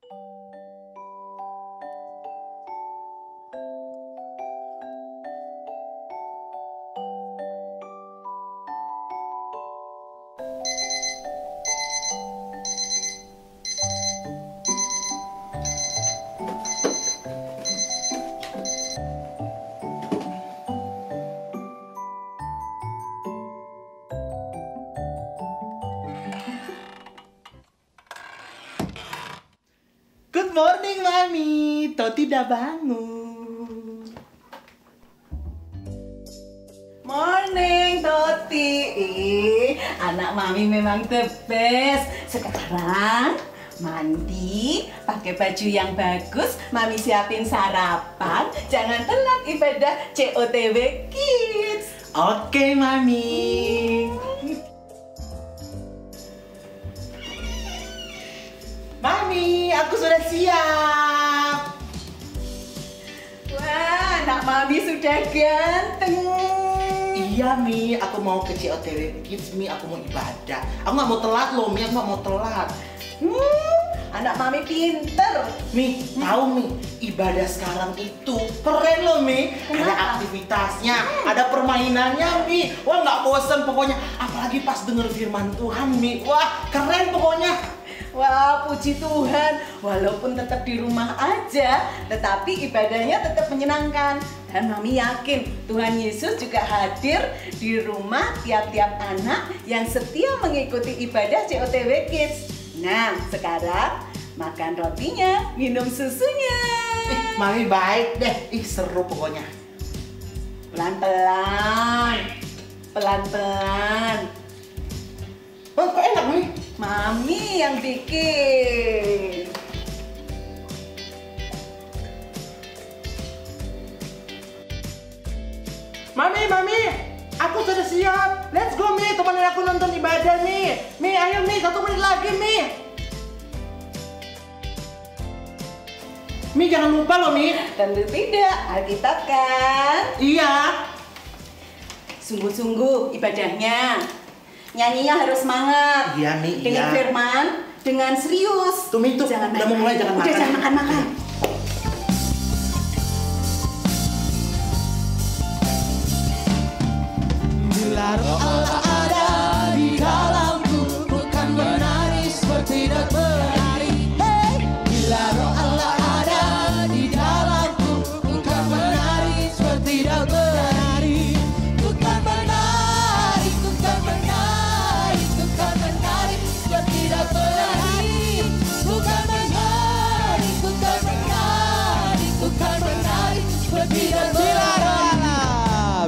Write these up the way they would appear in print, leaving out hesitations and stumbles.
Good morning, Mami. Toti udah bangun. Morning, Toti. Anak Mami memang the best. Sekarang mandi, pakai baju yang bagus, Mami siapin sarapan. Jangan telat ibadah COTW Kids. Oke, Mami. Mami, aku sudah siap. Wah, anak Mami sudah ganteng. Iya, Mi, aku mau ke COTW Kids, Mi. Aku mau ibadah. Aku nggak mau telat loh, Mi. Aku nggak mau telat. Anak Mami pinter. Mi, tahu Mi, ibadah sekarang itu keren loh, Mi. Ada aktivitasnya, ada permainannya, Mi. Wah, nggak bosan pokoknya. Apalagi pas denger firman Tuhan, Mi. Wah, keren pokoknya. Wah, puji Tuhan, walaupun tetap di rumah aja, tetapi ibadahnya tetap menyenangkan. Dan Mami yakin Tuhan Yesus juga hadir di rumah tiap-tiap anak yang setia mengikuti ibadah COTW Kids. Nah, sekarang makan rotinya, minum susunya. Mami baik deh, seru pokoknya. Pelan-pelan, pelan-pelan. Oh, kok enak, Mami? Mami yang bikin. Mami, aku sudah siap. Let's go, Mi. Temenin aku nonton ibadah, Mi. Mi, ayo, Mi. 1 menit lagi, Mi. Mi, jangan lupa loh, Mi. Tentu tidak. Alkitab kan? Iya. Sungguh-sungguh ibadahnya. Nyanyinya harus semangat. Iya, Mi. Dengan firman, dengan serius. Tuh, Mi, tuh. Jangan udah mau mulai, jangan makan. Udah, jangan makan-makan. Bila roh Allah ada di dalamku, bukan menari seperti tidak menari. Hey! Bila roh Allah ada di dalamku, bukan menari seperti tidak menari. Bukan menari, bukan menari, bukan menari seperti tidak menari. Bukan menari, bukan menari, bukan menari seperti tidak menari.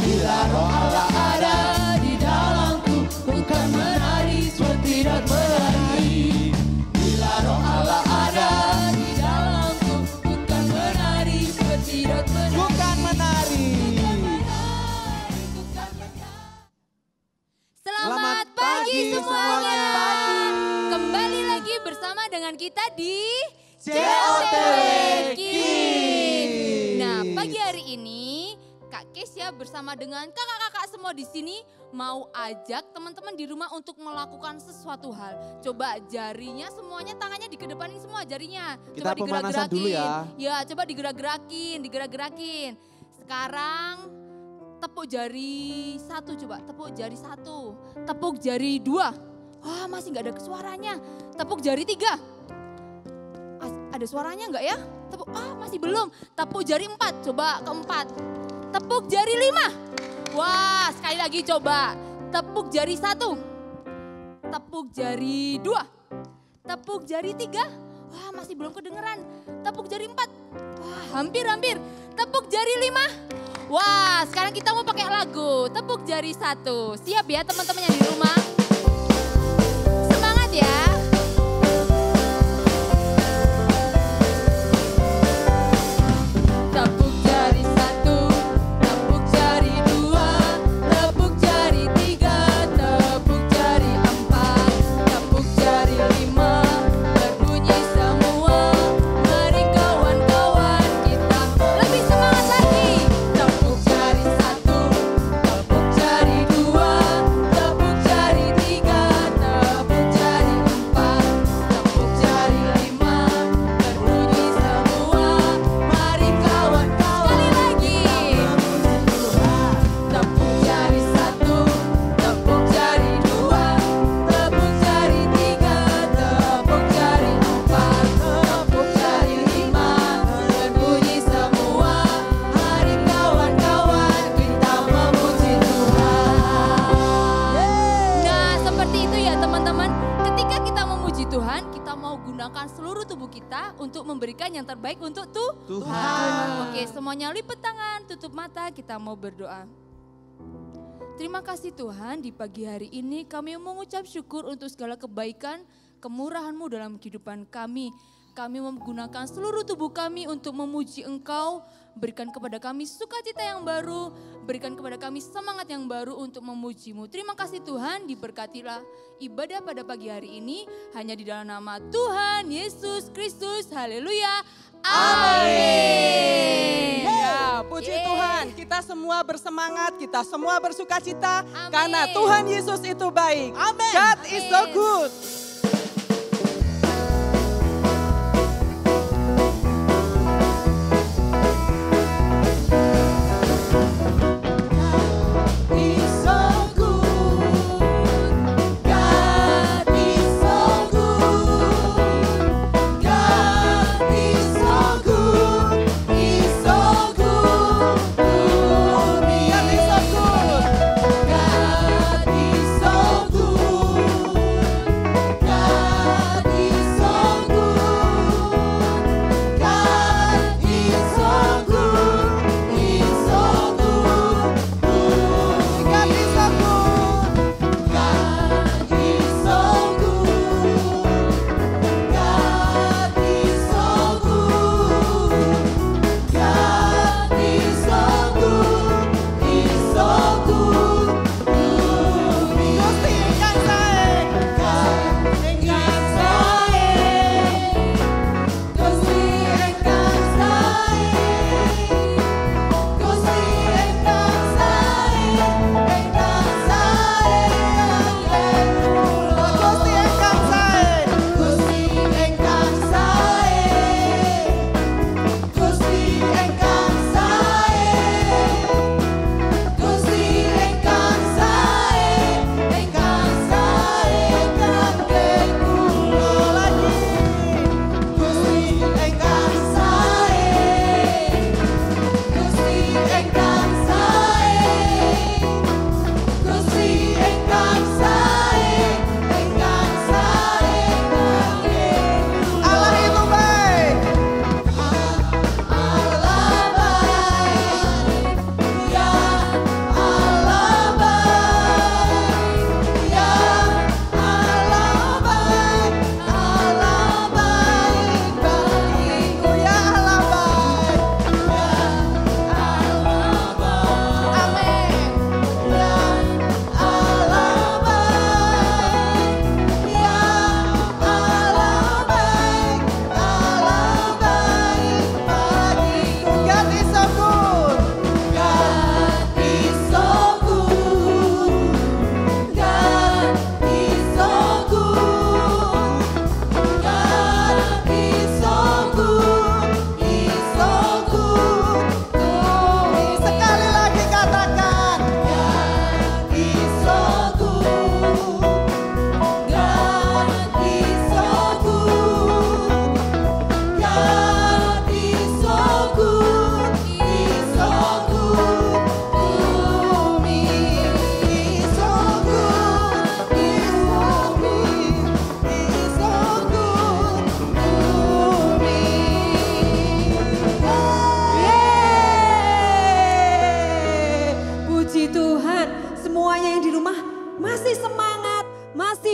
Bila roh Allah ada di dalamku, bukan menari seperti tidak menari. Bila roh Allah ada di dalamku, bukan menari seperti tidak menari. Bukan menari. Selamat pagi semuanya. Kembali lagi bersama dengan kita di COTW Kids. Nah, pagi hari ini Kak Kesia bersama dengan kakak-kakak semua di sini mau ajak teman-teman di rumah untuk melakukan sesuatu hal. Coba jarinya semuanya, tangannya dikedepanin semua jarinya. Coba Kita pemanasan dulu ya. Ya, coba digerak-gerakin. Sekarang tepuk jari 1 coba, tepuk jari 1. Tepuk jari 2. Wah, masih nggak ada suaranya. Tepuk jari 3. Ada suaranya nggak ya? Tepuk, masih belum. Tepuk jari 4, coba keempat. Tepuk jari 5. Wah, sekali lagi coba. Tepuk jari 1. Tepuk jari 2. Tepuk jari 3. Wah, masih belum kedengeran. Tepuk jari 4. Wah, hampir. Tepuk jari 5. Wah, sekarang kita mau pakai lagu. Tepuk jari 1. Siap ya teman-teman yang di rumah? Semangat ya. Tepuk jari 1, tepuk jari 2, tepuk jari 3, tepuk jari 4, tepuk jari 5, berbunyi semua. Mari kawan-kawan kita lebih semangat lagi. Tepuk jari 1, tepuk jari 2, tepuk jari Tuhan, kita mau gunakan seluruh tubuh kita untuk memberikan yang terbaik untuk Tuhan. Oke, semuanya lipat tangan, tutup mata, kita mau berdoa. Terima kasih Tuhan, di pagi hari ini kami mengucap syukur untuk segala kebaikan, kemurahan-Mu dalam kehidupan kami. Kami menggunakan seluruh tubuh kami untuk memuji Engkau, berikan kepada kami sukacita yang baru, berikan kepada kami semangat yang baru untuk memuji-Mu. Terima kasih Tuhan, diberkatilah ibadah pada pagi hari ini, hanya di dalam nama Tuhan Yesus Kristus, haleluya, amin. Ya, puji Tuhan, kita semua bersemangat, kita semua bersukacita, Amin. karena Tuhan Yesus itu baik. Amin. God is so good.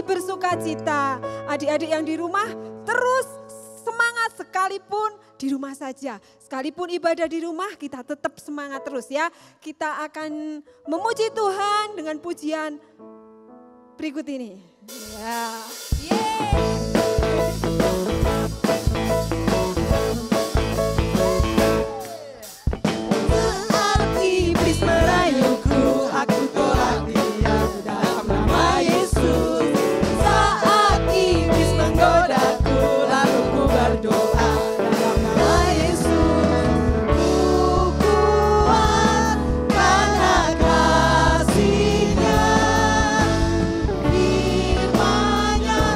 bersukacita. Adik-adik yang di rumah terus semangat sekalipun di rumah saja. Sekalipun ibadah di rumah kita tetap semangat terus ya. Kita akan memuji Tuhan dengan pujian berikut ini. Ya. Saat iblis merayuku, aku tolak dia dalam nama Yesus. Saat iblis menggodaku, lalu ku berdoa dalam nama Yesus. Ku kuat karena kasih-Nya, firman-Nya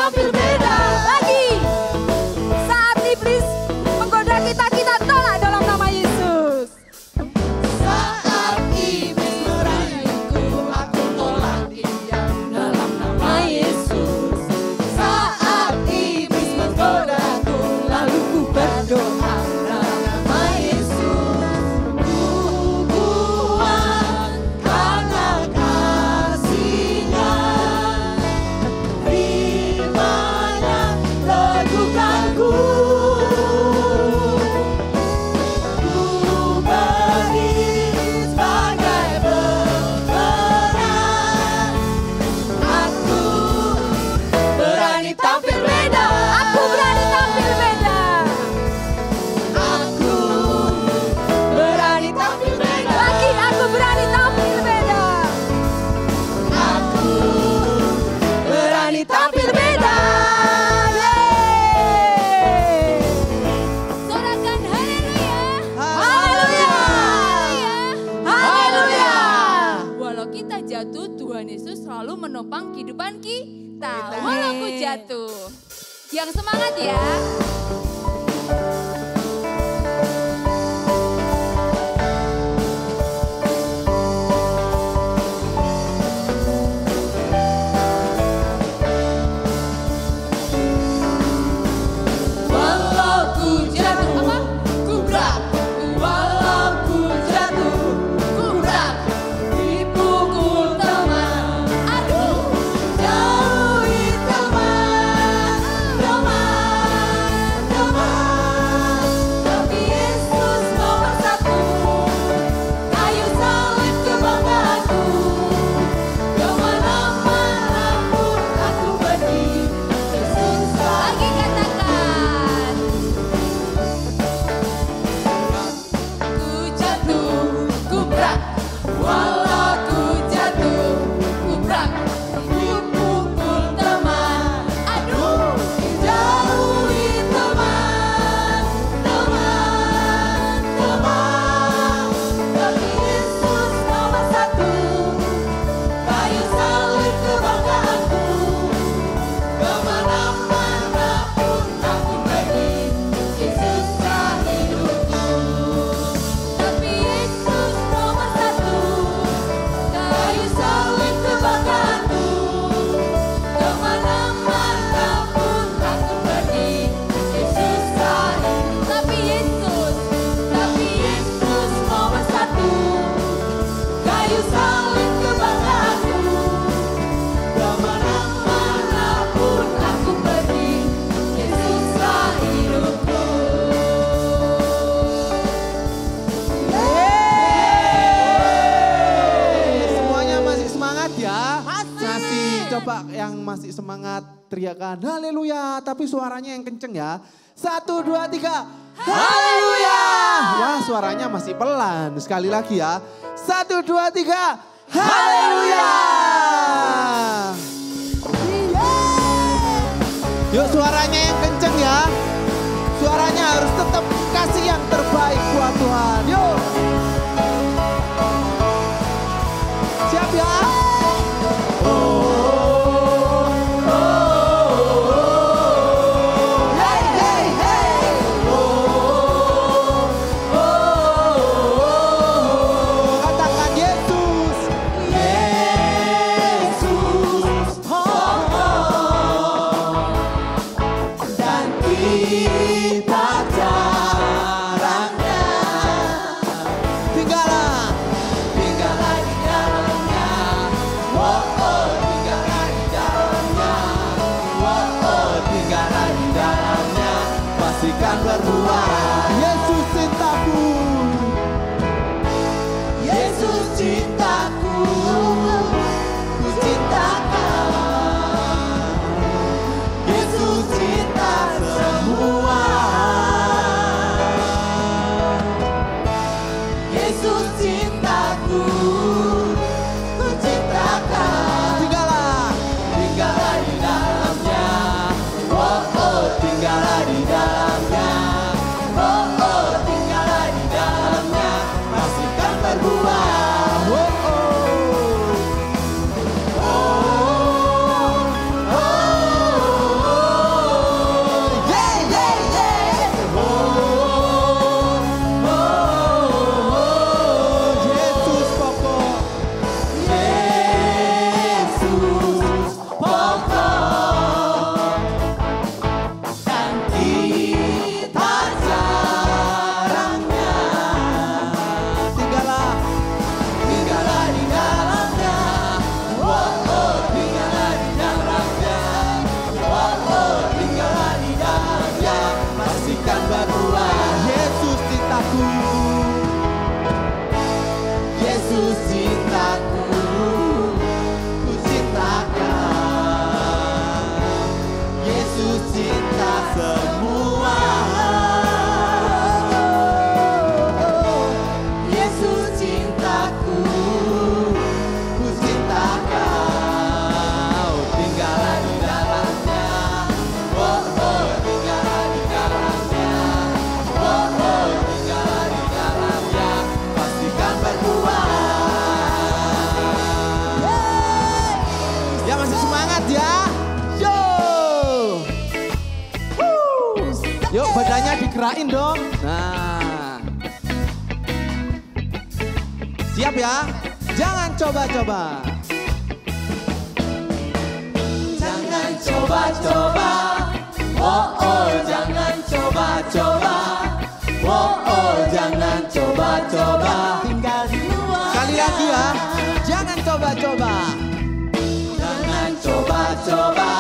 tampil beda. Lagi. Saat iblis menggoda kita, kita tolak dalam nama Yesus. Saat iblis merayuku, aku tolak dia dalam nama Yesus. Saat iblis menggodaku, lalu ku berdoa dalam nama Yesus. Ku kuat karena kasih-Nya, firman-Nya teguhkanku. Ku berdiri sebagai pemenang. Aku berani tampil beda. Aku berani tampil beda. Aku berani tampil beda. Lagi aku berani tampil beda. Aku berani tampil beda. Yeay. Sorakan haleluya. Haleluya. Haleluya. Walau kita jatuh, Tuhan Yesus selalu menopang kehidupan kita. Walaupun jatuh. Yang semangat ya. Walau ku jatuh, ku beraku. Walau ku jatuh, ku beraku. Dipukul teman, aduh, jauhi teman, teman, teman. Tapi Yesus nomor satu, kayu salib kebanggaanku. Kemana-mana pun aku pergi, Yesus Lagi katakan. ku jatuh, ku berat. Walau ku jatuh, ku berat. Dipukul teman, aduh, jauhi teman, teman, teman. Tapi Yesus nomor satu, kayu salib kebanggaanku. Kemana-mana pun aku pergi, Yesuslah hidupku. Tapi Yesus nomor satu, kayu salib kebanggaanku. Kemana-mana pun aku pergi, Yesuslah hidupku. Tapi Yesus nomor satu, kayu salib kebanggaanku. Kemana-mana pun aku pergi, Yesuslah hidupku. Semuanya masih semangat ya? Masih. Coba yang masih semangat teriakan haleluya. Tapi suaranya yang kenceng ya. 1, 2, 3. Haleluya. Wah suaranya masih pelan. Sekali lagi ya. 1, 2, 3. Haleluya. Yuk suaranya yang kenceng ya. Suaranya harus tetap kasih yang terbaik buat Tuhan. Yuk. Siap ya? Hey, hey, hey. Katakan Yesus. Yesus. Dan kita jarangnya tinggallah di dalamnya. Oh, oh, tinggallah di dalamnya. Oh, oh, tinggallah di dalamnya. Pastikan berbuah. Yesus cintaku. Yesus cintaku. Ku cintakan. Yesus cinta semua. cinta semua. Yesus cintaku, ku cinta kau. Tinggallah di dalamnya, oh oh, tinggallah di dalamnya, oh oh, tinggallah di dalamnya, pastikan berbuah. Ya masih semangat ya. Yo. Yuk badannya digerakin dong. Nah. Siap ya? Jangan coba-coba. Jangan coba-coba. Oh oh, jangan coba-coba. Oh oh, jangan coba-coba. Tinggal di luar. Sekali lagi ya. Jangan coba-coba. Jangan coba-coba.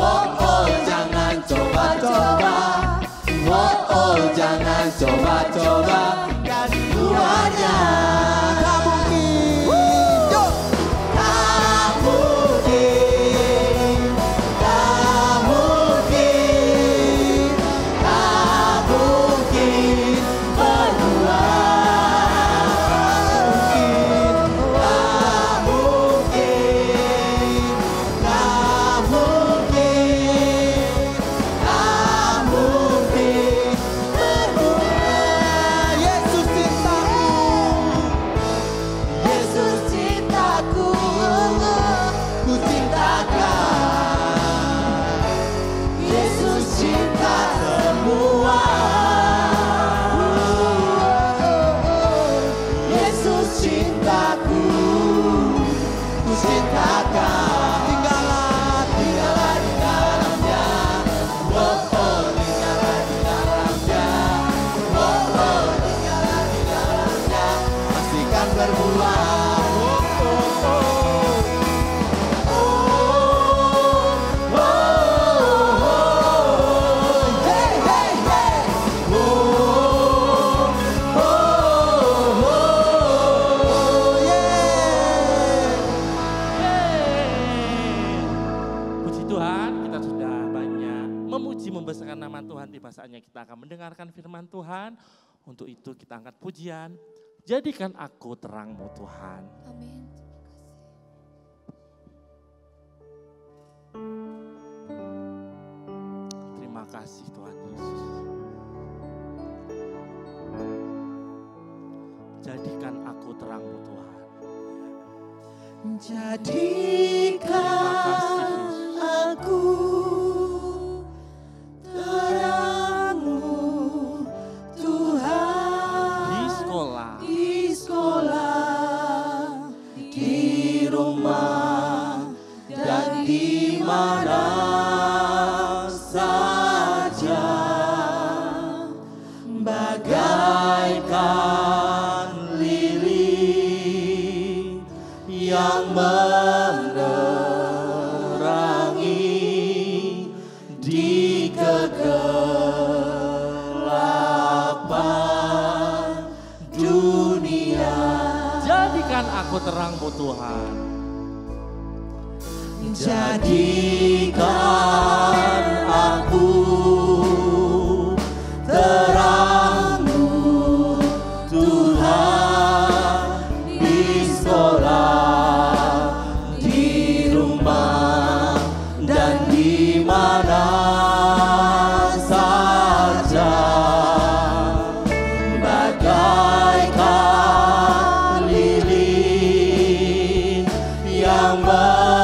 Oh oh, jangan coba-coba. Oh oh, jangan coba-coba. Dan luarnya tak mungkin. Yuk. Tak mungkin. Tak mungkin. Tak mungkin berdua. Tak mungkin. Tak mungkin. Tak mungkin berdua. Yesus cintaku. Yesus cintaku. Ku cintakan. Yesus cinta semua. Yesus cintaku. Ku cintakan. Tinggallah, tinggallah di dalamnya. Oh oh, tinggallah di dalamnya. Oh oh, tinggallah di dalamnya. Pastikan berbuah. Oh oh oh. Oh oh oh. Hey hey hey. Oh oh oh. Yeah. Puji Tuhan, kita sudah banyak memuji membesarkan nama Tuhan. Tiba saatnya kita akan mendengarkan firman Tuhan. Untuk itu kita angkat pujian. Jadikan aku terang-Mu Tuhan. Amin. Terima kasih Tuhan Yesus. Jadikan aku terang-Mu Tuhan. Jadikan aku terang-Mu Tuhan. Di sekolah, Di sekolah, di rumah, dan di mana saja, bagaikan lilin yang menerangi di kegelapan dunia. jadikan aku terang-Mu Tuhan. Jadikan aku terang-Mu Tuhan, di sekolah, di rumah, dan di mana saja, bagaikan lilin yang menerangi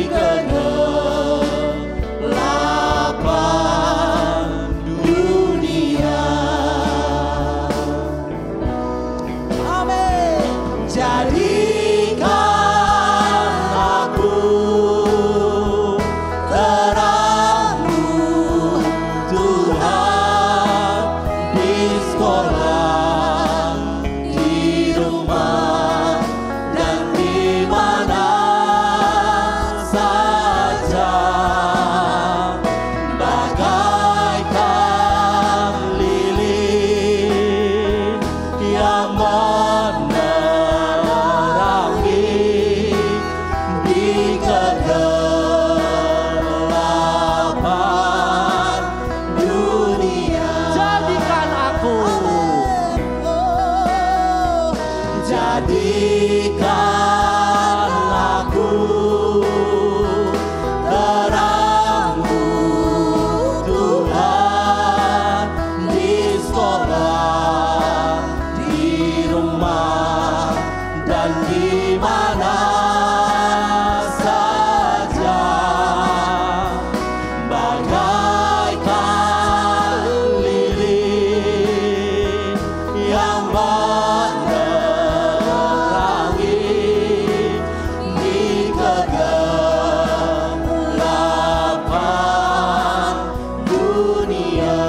kegelapan dunia. Amin. Jadikan aku terang-Mu Tuhan, di sekolah, di rumah, dan di mana saja, bagaikan lilin yang menerangi di kegelapan dunia. Jadikan aku, jadikan aku terang-Mu Tuhan, di sekolah, di rumah, dan di mana saja, bagaikan lilin yang menerangi di kegelapan dunia.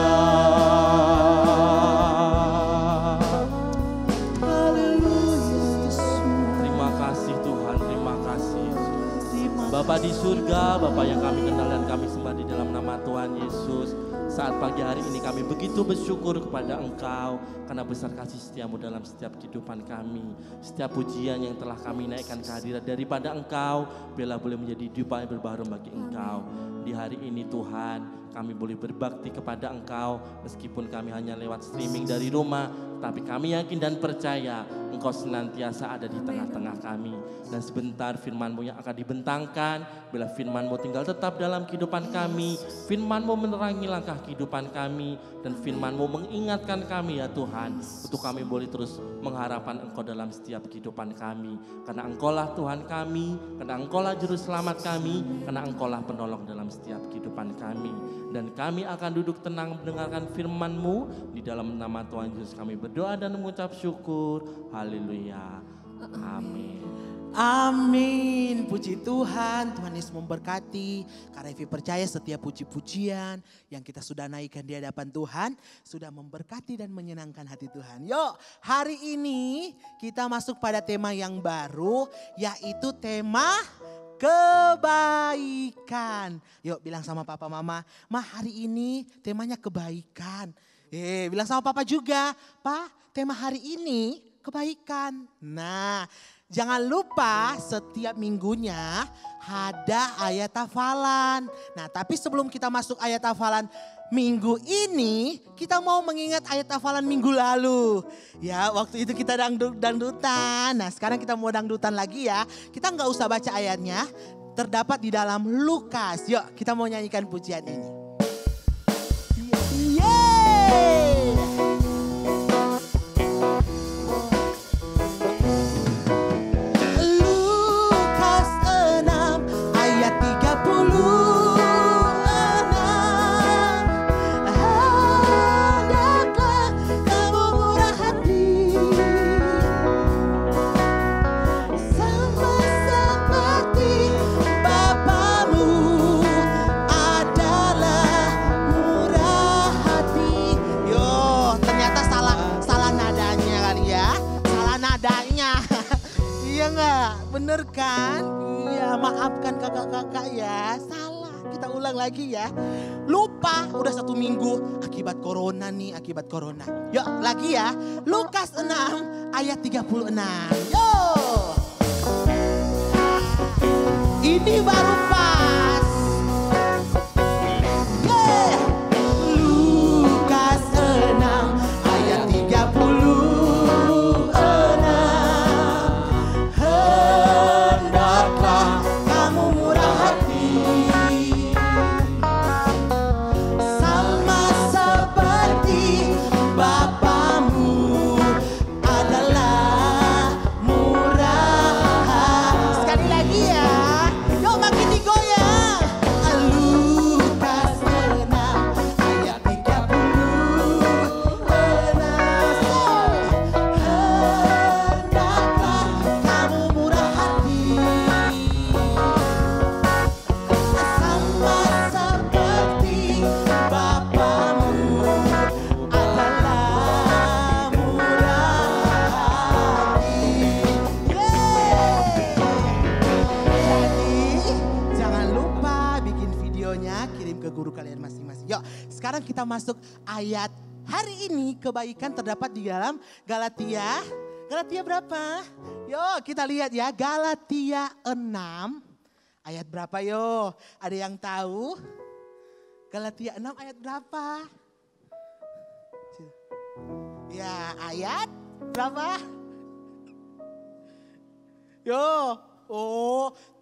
Terima kasih Tuhan, terima kasih Yesus. Bapa di surga, Bapa yang kami kenal dan kami sembah di dalam nama Tuhan Yesus. Saat pagi hari ini kami begitu bersyukur kepada Engkau karena besar kasih setia-Mu dalam setiap kehidupan kami. Setiap pujian yang telah kami naikkan kehadirat daripada Engkau, biarlah boleh menjadi dupa yang berbaharum bagi Engkau. Di hari ini Tuhan, kami boleh berbakti kepada Engkau meskipun kami hanya lewat streaming dari rumah, tapi kami yakin dan percaya Engkau senantiasa ada di tengah-tengah kami. Dan sebentar firman-Mu yang akan dibentangkan, bila firman-Mu tinggal tetap dalam kehidupan kami, firman-Mu menerangi langkah kehidupan kami, dan firman-Mu mengingatkan kami ya Tuhan, untuk kami boleh terus mengharapkan Engkau dalam setiap kehidupan kami. Karena Engkaulah Tuhan kami, karena Engkaulah Juru Selamat kami, karena Engkaulah penolong dalam setiap kehidupan kami. Dan kami akan duduk tenang mendengarkan firman-Mu. Di dalam nama Tuhan Yesus kami berdoa dan mengucap syukur. Haleluya. Amin. Amin, puji Tuhan, Tuhan Yesus memberkati. Kak Revi percaya setiap puji-pujian yang kita sudah naikkan di hadapan Tuhan sudah memberkati dan menyenangkan hati Tuhan. Yuk, hari ini kita masuk pada tema yang baru, yaitu tema kebaikan. Yuk bilang sama papa mama, Ma hari ini temanya kebaikan. Bilang sama papa juga, Pak tema hari ini kebaikan. Nah, jangan lupa setiap minggunya ada ayat hafalan. Nah, tapi sebelum kita masuk ayat hafalan minggu ini, kita mau mengingat ayat hafalan minggu lalu. Ya, waktu itu kita dangdutan. Nah, sekarang kita mau dangdutan lagi ya. Kita nggak usah baca ayatnya, terdapat di dalam Lukas. Yuk, kita mau nyanyikan pujian ini. Yeay! Bener kan? Iya, maafkan kakak-kakak ya. Salah, kita ulang lagi ya. Lupa, udah 1 minggu akibat corona nih, akibat corona. Yuk, lagi ya. Lukas 6 ayat 36. Yuk. Ini baru pas. Yeah. Lukas 6 ayat 36. Sekali lagi ya. Yuk makin digoreng. kirim ke guru kalian masing-masing. Yuk, sekarang kita masuk ayat hari ini. Kebaikan terdapat di dalam Galatia. Galatia berapa? Yuk kita lihat ya, Galatia 6. Ayat berapa yo? Ada yang tahu? Galatia 6 ayat berapa? Ya, ayat berapa? Yo,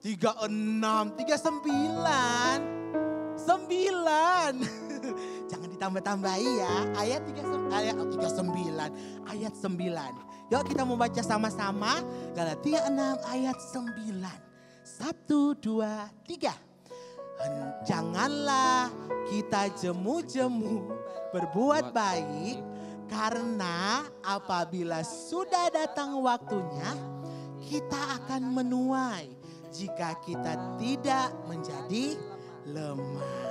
36, 39. 9. Jangan ditambah-tambahi ya. Ayat 39. Ayat 9. Yuk kita membaca sama-sama. Galatia 6 ayat 9. 1, 2, 3. Janganlah kita jemu-jemu berbuat baik, karena apabila sudah datang waktunya, kita akan menuai jika kita tidak menjadi lemah.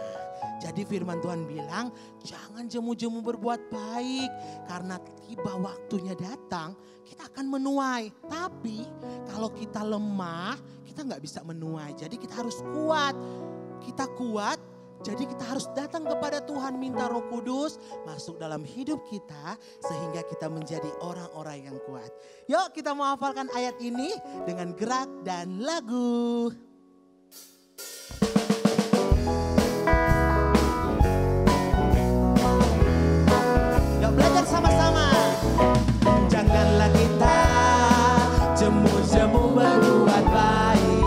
Jadi firman Tuhan bilang, jangan jemu-jemu berbuat baik, karena tiba waktunya datang, kita akan menuai. Tapi kalau kita lemah, kita nggak bisa menuai. Jadi kita harus kuat. Kita kuat, jadi kita harus datang kepada Tuhan, minta Roh Kudus masuk dalam hidup kita sehingga kita menjadi orang-orang yang kuat. Yuk kita mau hafalkan ayat ini dengan gerak dan lagu. Yuk belajar sama-sama. Janganlah kita jemu-jemu berbuat baik.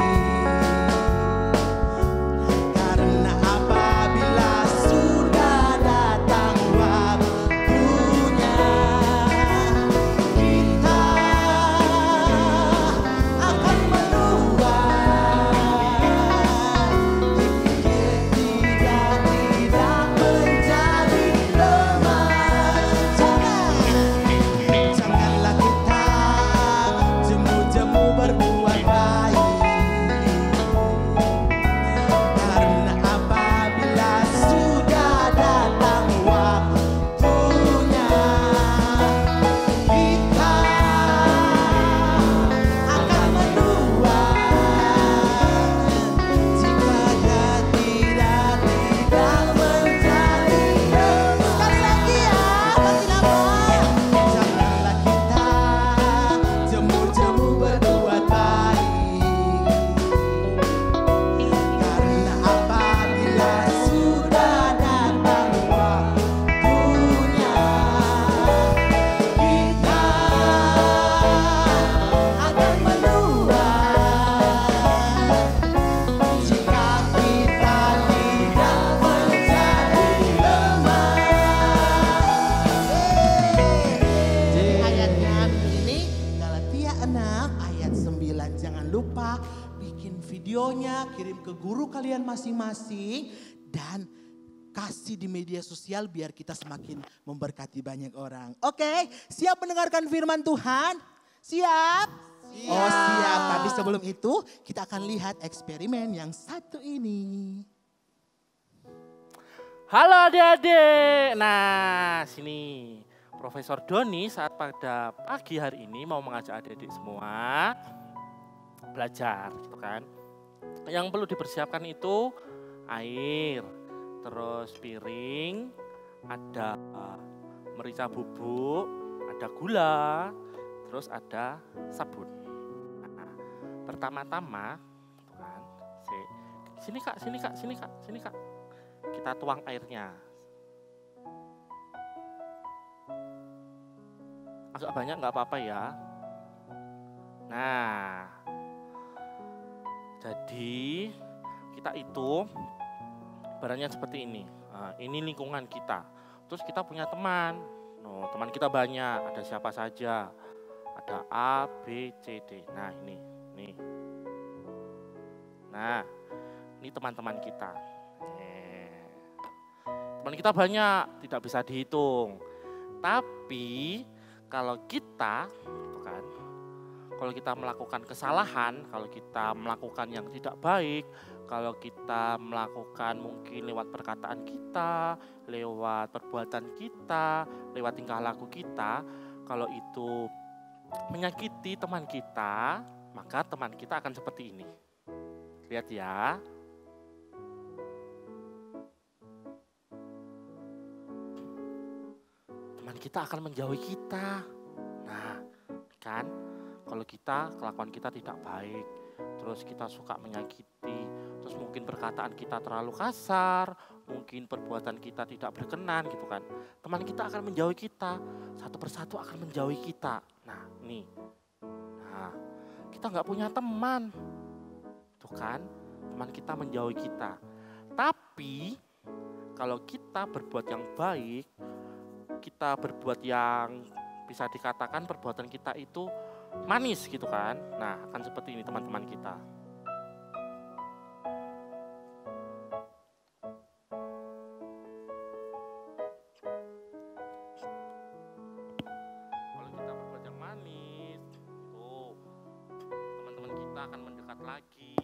Kirim ke guru kalian masing-masing dan kasih di media sosial biar kita semakin memberkati banyak orang. Oke, siap mendengarkan firman Tuhan? Siap? Oh siap, tapi sebelum itu kita akan lihat eksperimen yang satu ini. Halo adik-adik. Nah, sini Profesor Doni saat pada pagi hari ini mau mengajak adik-adik semua belajar gitu kan. Yang perlu dipersiapkan itu air, terus piring, ada merica bubuk, ada gula, terus ada sabun. Nah, pertama-tama, kan, sini kak, kita tuang airnya. Agak banyak nggak apa-apa ya. Nah, jadi kita itu barangnya seperti ini. Nah, ini lingkungan kita. Terus kita punya teman. No, teman kita banyak. Ada siapa saja? Ada A, B, C, D. Nah ini. Nah ini teman-teman kita. Teman kita banyak, tidak bisa dihitung. Tapi kalau kita, kan, kalau kita melakukan kesalahan, kalau kita melakukan yang tidak baik, kalau kita melakukan mungkin lewat perkataan kita, lewat perbuatan kita, lewat tingkah laku kita, kalau itu menyakiti teman kita, maka teman kita akan seperti ini. Lihat ya. kita akan menjauhi kita. Nah, kan kalau kelakuan kita tidak baik, terus kita suka menyakiti, terus mungkin perkataan kita terlalu kasar, mungkin perbuatan kita tidak berkenan gitu kan. Teman kita akan menjauhi kita, satu persatu akan menjauhi kita. Nah, nih. Nah, kita nggak punya teman. Tuh kan, teman kita menjauhi kita. Tapi kalau kita berbuat yang baik, kita berbuat yang bisa dikatakan perbuatan kita itu manis gitu kan. Nah, akan seperti ini teman-teman kita. Kalau kita berbuat yang manis, tuh teman-teman kita akan mendekat lagi.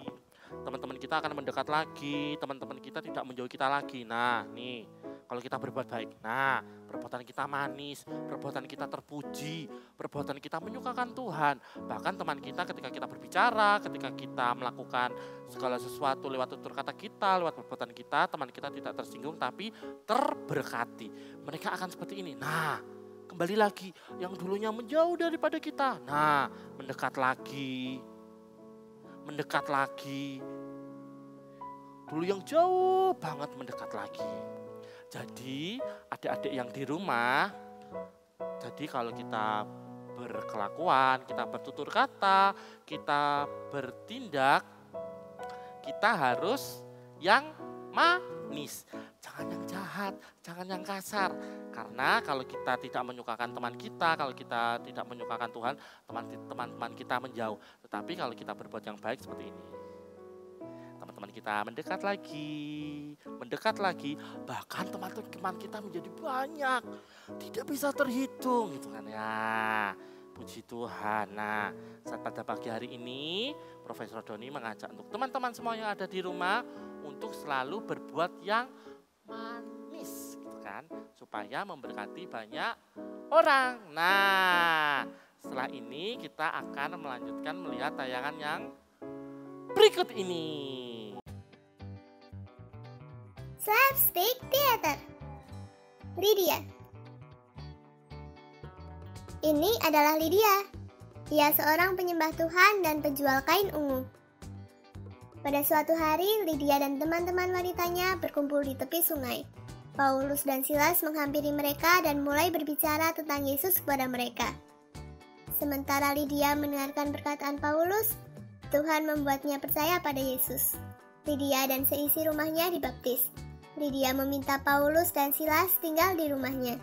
Teman-teman kita akan mendekat lagi, teman-teman kita tidak menjauhi kita lagi. Nah, nih, kalau kita berbuat baik, nah, perbuatan kita manis, perbuatan kita terpuji, perbuatan kita menyukakan Tuhan. Bahkan teman kita ketika kita berbicara, ketika kita melakukan segala sesuatu lewat tutur kata kita, lewat perbuatan kita, teman kita tidak tersinggung tapi terberkati. Mereka akan seperti ini. Nah, kembali lagi, yang dulunya menjauh daripada kita, nah, mendekat lagi. Mendekat lagi. Dulu yang jauh banget mendekat lagi. Jadi adik-adik yang di rumah, jadi kalau kita berkelakuan, kita bertutur kata, kita bertindak, kita harus yang manis. Jangan yang jahat, jangan yang kasar. Karena kalau kita tidak menyukakan teman kita, kalau kita tidak menyukakan Tuhan, teman-teman kita menjauh. Tetapi kalau kita berbuat yang baik seperti ini, teman-teman kita mendekat lagi, bahkan teman-teman kita menjadi banyak, tidak bisa terhitung gitu kan ya. Puji Tuhan. Nah, pada pagi hari ini, Profesor Doni mengajak untuk teman-teman semua yang ada di rumah untuk selalu berbuat yang manis gitu kan, supaya memberkati banyak orang. Nah, setelah ini kita akan melanjutkan melihat tayangan yang berikut ini. Slapstick Theater. Lydia. Ini adalah Lydia. Ia seorang penyembah Tuhan dan penjual kain ungu. Pada suatu hari, Lydia dan teman-teman wanitanya berkumpul di tepi sungai. Paulus dan Silas menghampiri mereka dan mulai berbicara tentang Yesus kepada mereka. Sementara Lydia mendengarkan perkataan Paulus, Tuhan membuatnya percaya pada Yesus. Lydia dan seisi rumahnya dibaptis. Lydia meminta Paulus dan Silas tinggal di rumahnya.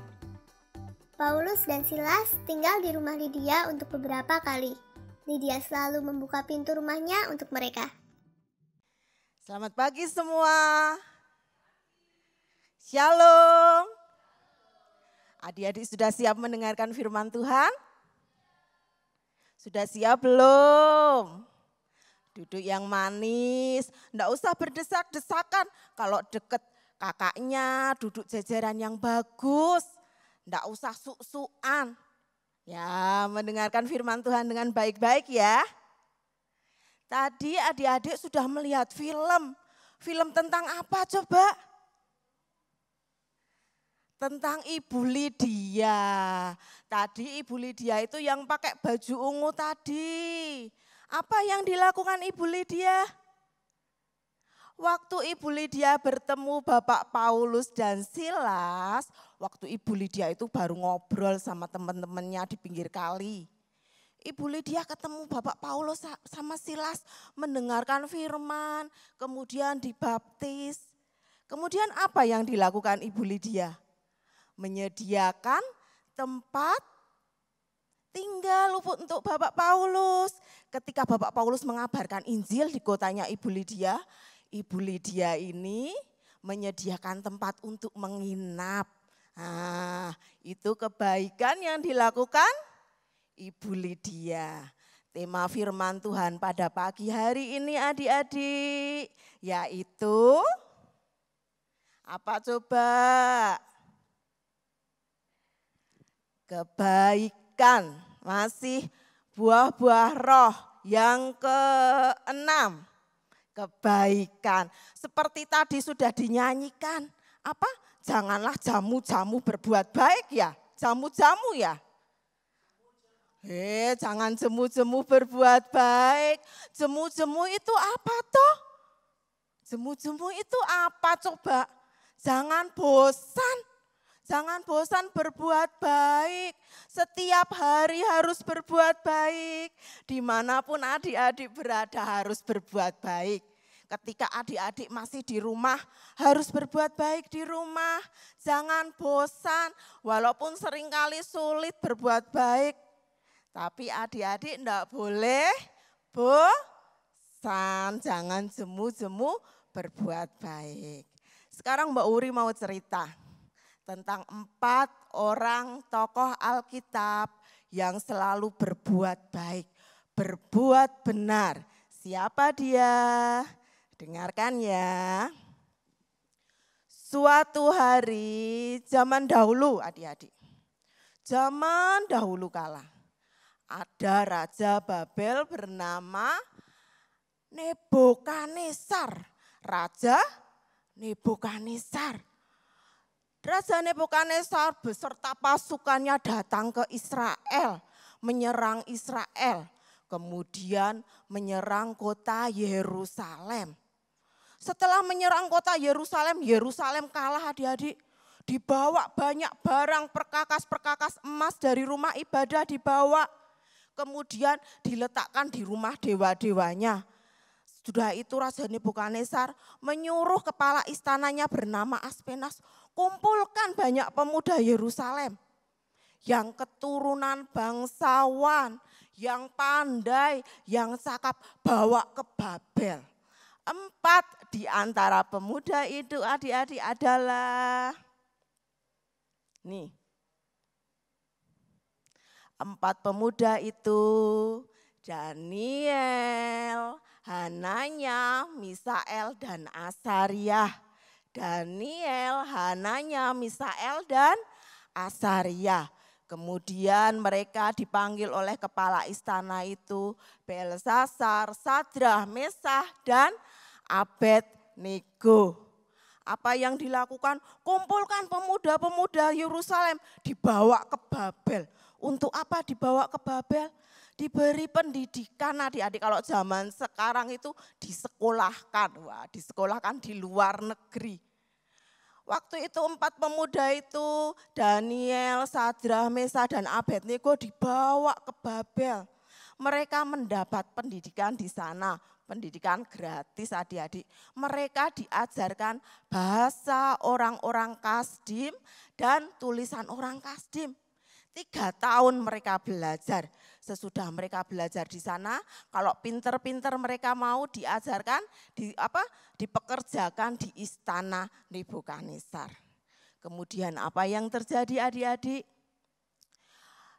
Paulus dan Silas tinggal di rumah Lydia untuk beberapa kali. Lydia selalu membuka pintu rumahnya untuk mereka. Selamat pagi semua. Shalom. Adik-adik sudah siap mendengarkan firman Tuhan? Sudah siap belum? Duduk yang manis, enggak usah berdesak-desakan. Kalau deket kakaknya, duduk jajaran yang bagus. Enggak usah suk-sukan. Ya, mendengarkan firman Tuhan dengan baik-baik ya. Tadi adik-adik sudah melihat film. Film tentang apa coba? Tentang Ibu Lydia. Tadi Ibu Lydia itu yang pakai baju ungu tadi. Apa yang dilakukan Ibu Lydia? Waktu Ibu Lydia bertemu Bapak Paulus dan Silas, waktu Ibu Lydia itu baru ngobrol sama teman-temannya di pinggir kali. Ibu Lydia ketemu Bapak Paulus sama Silas, mendengarkan firman, kemudian dibaptis. Kemudian apa yang dilakukan Ibu Lydia? Menyediakan tempat tinggal untuk Bapak Paulus. Ketika Bapak Paulus mengabarkan Injil di kotanya Ibu Lydia ini menyediakan tempat untuk menginap. Nah, itu kebaikan yang dilakukan Ibu Lydia. Tema firman Tuhan pada pagi hari ini adik-adik, yaitu apa coba? Kebaikan, masih buah-buah roh yang ke-6. Kebaikan, seperti tadi sudah dinyanyikan, apa? Janganlah jamu-jamu berbuat baik ya, Jamu-jamu ya? Jangan jemu-jemu berbuat baik. Jemu-jemu itu apa toh? Jemu-jemu itu apa coba? Jangan bosan. Jangan bosan berbuat baik. Setiap hari harus berbuat baik. Dimanapun adik-adik berada harus berbuat baik. Ketika adik-adik masih di rumah, harus berbuat baik di rumah. Jangan bosan, walaupun seringkali sulit berbuat baik. Tapi adik-adik enggak boleh bosan. Jangan jemu-jemu berbuat baik. Sekarang Mbak Uri mau cerita tentang 4 orang tokoh Alkitab yang selalu berbuat baik, berbuat benar. Siapa dia? Dengarkan ya. Suatu hari zaman dahulu adik-adik. Zaman dahulu kala. Ada Raja Babel bernama Nebukadnezar. Raja Nebukadnezar. Raja Nebukadnezar beserta pasukannya datang ke Israel. Menyerang Israel. Kemudian menyerang kota Yerusalem. Setelah menyerang kota Yerusalem, Yerusalem kalah adik-adik. Dibawa banyak barang perkakas-perkakas emas dari rumah ibadah dibawa. Kemudian diletakkan di rumah dewa-dewanya. Sudah itu Raja Nebukadnezar menyuruh kepala istananya bernama Aspenas, kumpulkan banyak pemuda Yerusalem. Yang keturunan bangsawan, yang pandai, yang cakap, bawa ke Babel. 4 di antara pemuda itu adik-adik adalah, nih, 4 pemuda itu Daniel, Hananya, Misael, dan Asariah. Daniel, Hananya, Misael, dan Asariah. Kemudian mereka dipanggil oleh kepala istana itu, Belsasar, Sadrah, Mesah, dan Abednego. Apa yang dilakukan? Kumpulkan pemuda-pemuda Yerusalem, dibawa ke Babel. Untuk apa dibawa ke Babel? Diberi pendidikan adik-adik. Kalau zaman sekarang itu disekolahkan. Wah, disekolahkan di luar negeri. Waktu itu 4 pemuda itu, Daniel, Sadrah, Mesah, dan Abednego dibawa ke Babel. Mereka mendapat pendidikan di sana, pendidikan gratis adik-adik. Mereka diajarkan bahasa orang-orang Kasdim dan tulisan orang Kasdim. 3 tahun mereka belajar. Sesudah mereka belajar di sana, kalau pinter-pinter mereka mau diajarkan, dipekerjakan di istana Nebukadnezar. Kemudian apa yang terjadi adik-adik?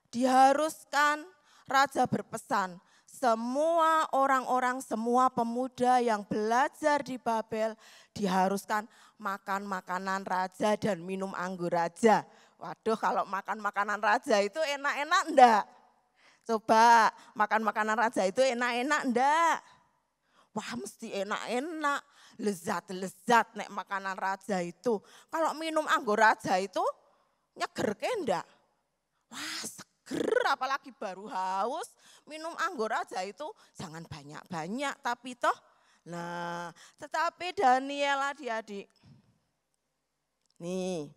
Diharuskan raja berpesan, semua orang-orang, semua pemuda yang belajar di Babel diharuskan makan makanan raja dan minum anggur raja. Waduh, kalau makan makanan raja itu enak-enak enggak? Coba makan makanan raja itu enak-enak enggak? Wah, mesti enak-enak, lezat-lezat nek makanan raja itu. Kalau minum anggur raja itu nyeger ke enggak? Wah, seger, apalagi baru haus. Minum anggur raja itu jangan banyak-banyak, tapi toh. Nah, tetapi Daniel adik-adik. Nih,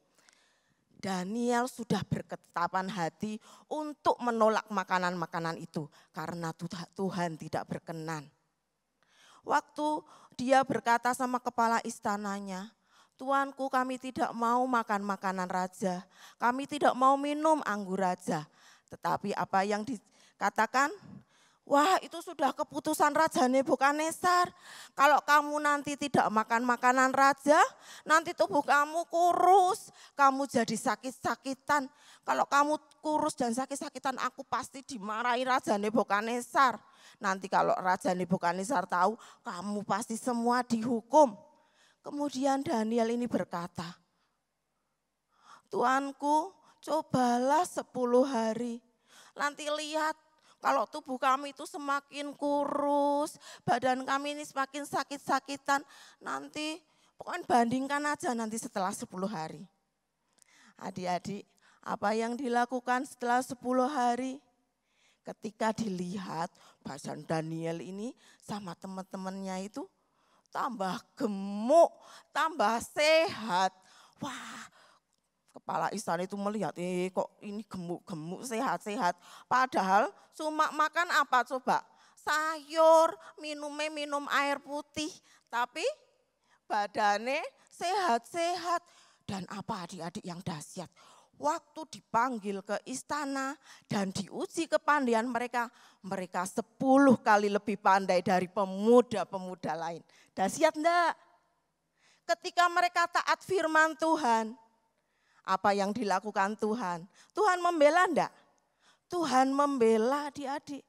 Daniel sudah berketetapan hati untuk menolak makanan-makanan itu karena Tuhan tidak berkenan. Waktu dia berkata sama kepala istananya, Tuanku, kami tidak mau makan makanan raja, kami tidak mau minum anggur raja. Tetapi apa yang dikatakan? Wah, itu sudah keputusan Raja Nebukadnezar. Kalau kamu nanti tidak makan makanan raja, nanti tubuh kamu kurus, kamu jadi sakit-sakitan. Kalau kamu kurus dan sakit-sakitan, aku pasti dimarahi Raja Nebukadnezar. Nanti kalau Raja Nebukadnezar tahu, kamu pasti semua dihukum. Kemudian Daniel ini berkata, Tuanku, cobalah 10 hari. Nanti lihat. Kalau tubuh kami itu semakin kurus, badan kami ini semakin sakit-sakitan, nanti pokoknya bandingkan aja nanti setelah 10 hari. Adik-adik, Apa yang dilakukan setelah 10 hari? Ketika dilihat Basan Daniel ini sama teman-temannya itu tambah gemuk, tambah sehat. Wah, kepala istana itu melihat, kok ini gemuk-gemuk, sehat-sehat. Padahal cuma makan apa coba? Sayur, minum air putih. Tapi badannya sehat-sehat. Dan apa adik-adik yang dahsyat? Waktu dipanggil ke istana dan diuji kepandaian mereka, mereka 10 kali lebih pandai dari pemuda-pemuda lain. Dahsyat enggak? Ketika mereka taat firman Tuhan, apa yang dilakukan Tuhan? Tuhan membela enggak? Tuhan membela adik-adik.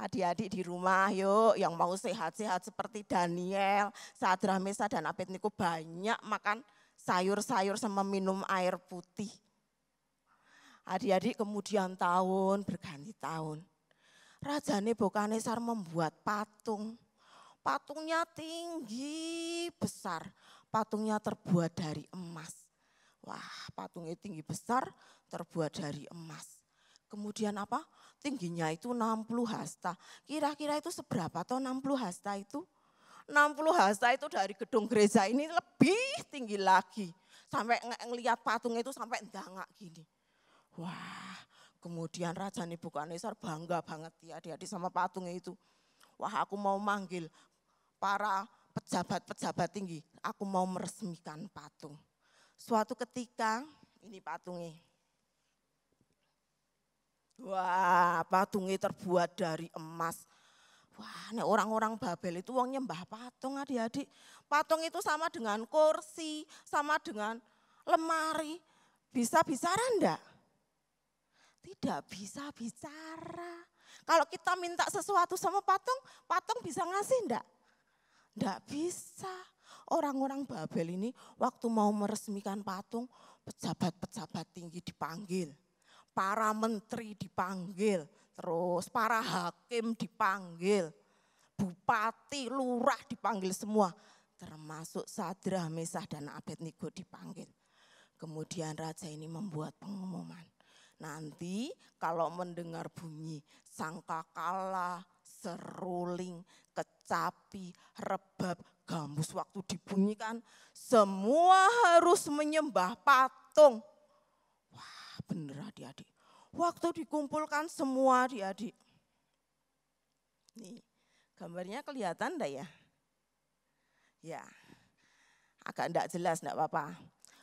Adik-adik di rumah yuk yang mau sehat-sehat seperti Daniel, Sadrak, Mesak dan Abednego banyak makan sayur-sayur sama minum air putih. Adik-adik kemudian tahun berganti tahun. Raja Nebukadnezar membuat patung. Patungnya tinggi besar. Patungnya terbuat dari emas. Wah, patungnya tinggi besar terbuat dari emas. Kemudian apa? Tingginya itu 60 hasta. Kira-kira itu seberapa toh 60 hasta itu? 60 hasta itu dari gedung gereja ini lebih tinggi lagi. Sampai ngelihat patungnya itu sampai ndangak gini. Wah, kemudian Raja Nebukadnezar bangga banget ya adik-adik sama patungnya itu. Wah, aku mau manggil para pejabat-pejabat tinggi. Aku mau meresmikan patung. Suatu ketika, ini patungnya. Wah, patungnya terbuat dari emas. Wah, orang-orang Babel itu wong nyembah patung adik-adik. Patung itu sama dengan kursi, sama dengan lemari. Bisa bicara enggak? Tidak bisa bicara. Kalau kita minta sesuatu sama patung, patung bisa ngasih enggak? Enggak bisa. Orang-orang Babel ini waktu mau meresmikan patung, pejabat-pejabat tinggi dipanggil. Para menteri dipanggil, terus para hakim dipanggil. Bupati, lurah dipanggil semua. Termasuk Sadrak, Mesak dan Abednego dipanggil. Kemudian raja ini membuat pengumuman. Nanti kalau mendengar bunyi sangkakala, seruling, kecapi, rebab, gambus waktu dibunyikan, semua harus menyembah patung. Wah, bener adik-adik. Waktu dikumpulkan semua adik-adik. Nih, gambarnya kelihatan enggak ya? Ya, agak enggak jelas enggak apa-apa.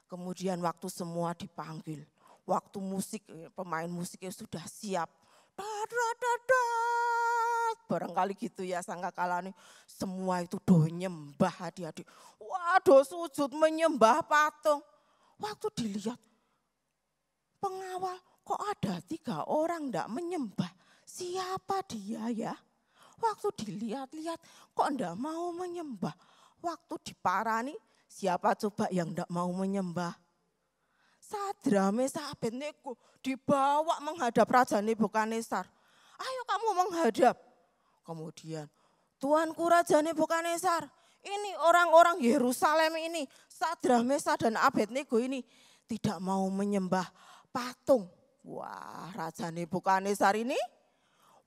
Kemudian waktu semua dipanggil. Waktu musik, pemain musiknya sudah siap. Barangkali gitu ya sangkakala nih. Semua itu do nyembah adik-adik. Waduh sujud menyembah patung. Waktu dilihat pengawal kok ada 3 orang enggak menyembah. Siapa dia ya? Waktu dilihat-lihat kok enggak mau menyembah. Waktu diparani siapa coba yang enggak mau menyembah? Sadrak, Mesak, Abednego dibawa menghadap Raja Nebukadnezar. Ayo kamu menghadap. Kemudian, Tuanku Raja Nebukadnezar, ini orang-orang Yerusalem ini, Sadrak, Mesak dan Abednego ini tidak mau menyembah patung. Wah, Raja Nebukadnezar ini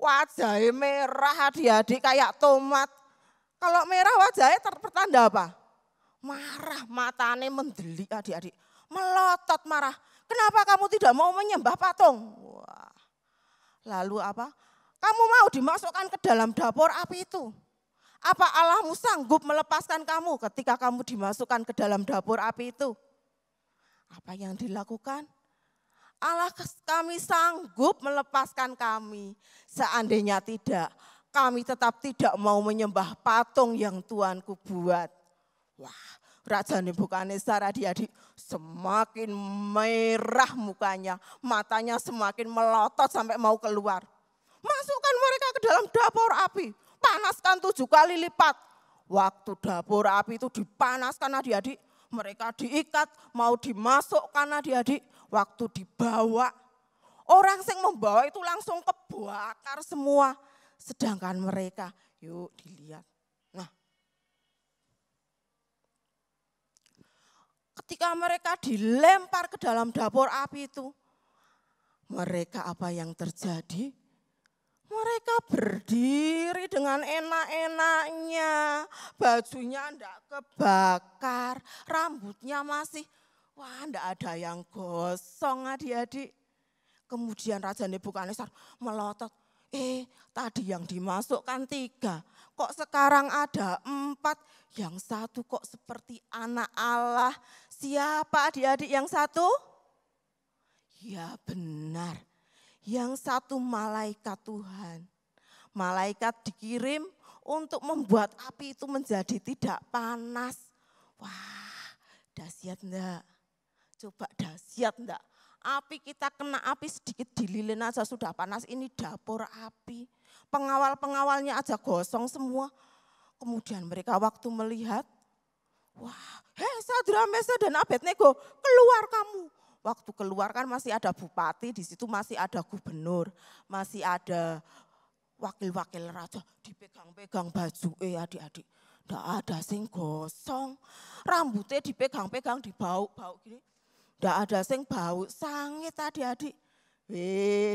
wajahnya merah adik-adik kayak tomat. Kalau merah wajahnya pertanda apa? Marah, matanya mendelik adik-adik. Melotot marah. Kenapa kamu tidak mau menyembah patung? Wah. Lalu apa? Kamu mau dimasukkan ke dalam dapur api itu. Apa Allahmu sanggup melepaskan kamu ketika kamu dimasukkan ke dalam dapur api itu? Apa yang dilakukan? Allah kami sanggup melepaskan kami. Seandainya tidak, kami tetap tidak mau menyembah patung yang Tuanku buat. Wah, Raja Nebukadnezar adik-adik semakin merah mukanya, matanya semakin melotot sampai mau keluar. Masukkan mereka ke dalam dapur api, panaskan 7 kali lipat. Waktu dapur api itu dipanaskan adik-adik, mereka diikat, mau dimasukkan adik-adik. Waktu dibawa, orang yang membawa itu langsung kebakar semua. Sedangkan mereka, yuk dilihat. Nah, ketika mereka dilempar ke dalam dapur api itu, Mereka apa yang terjadi? Mereka berdiri dengan enak-enaknya, bajunya enggak kebakar, rambutnya masih, wah enggak ada yang gosong adik-adik. Kemudian Raja Nebukadnezar melotot, tadi yang dimasukkan 3, kok sekarang ada 4, yang satu kok seperti anak Allah. Siapa adik-adik yang satu? Ya benar. Yang satu malaikat Tuhan. Malaikat dikirim untuk membuat api itu menjadi tidak panas. Wah, dahsyat enggak? Coba dahsyat enggak? Api kita kena api sedikit dililin aja sudah panas, ini dapur api. Pengawal-pengawalnya aja gosong semua. Kemudian mereka waktu melihat, wah, Sadrak, Mesak dan Abednego, keluar kamu. Waktu keluar kan masih ada bupati, di situ masih ada gubernur, masih ada wakil-wakil raja, dipegang-pegang baju, adik-adik. Nggak ada sing gosong, rambutnya dipegang-pegang, dibau-bau gini. Nggak ada sing bau sangit adik-adik.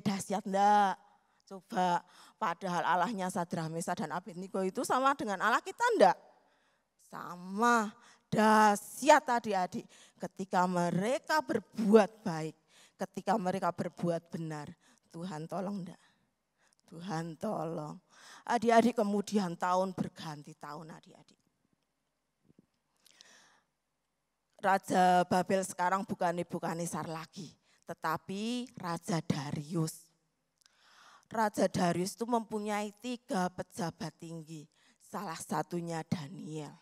Dahsyat enggak? Coba, padahal Allahnya Sadrak, Mesak dan Abednego itu sama dengan Allah kita enggak? Sama. Dahsyat adik-adik, ketika mereka berbuat baik, ketika mereka berbuat benar, Tuhan tolong enggak? Tuhan tolong. Adik-adik kemudian tahun berganti tahun adik-adik. Raja Babel sekarang bukan Nebukadnezar lagi, tetapi Raja Darius. Raja Darius itu mempunyai 3 pejabat tinggi, salah satunya Daniel.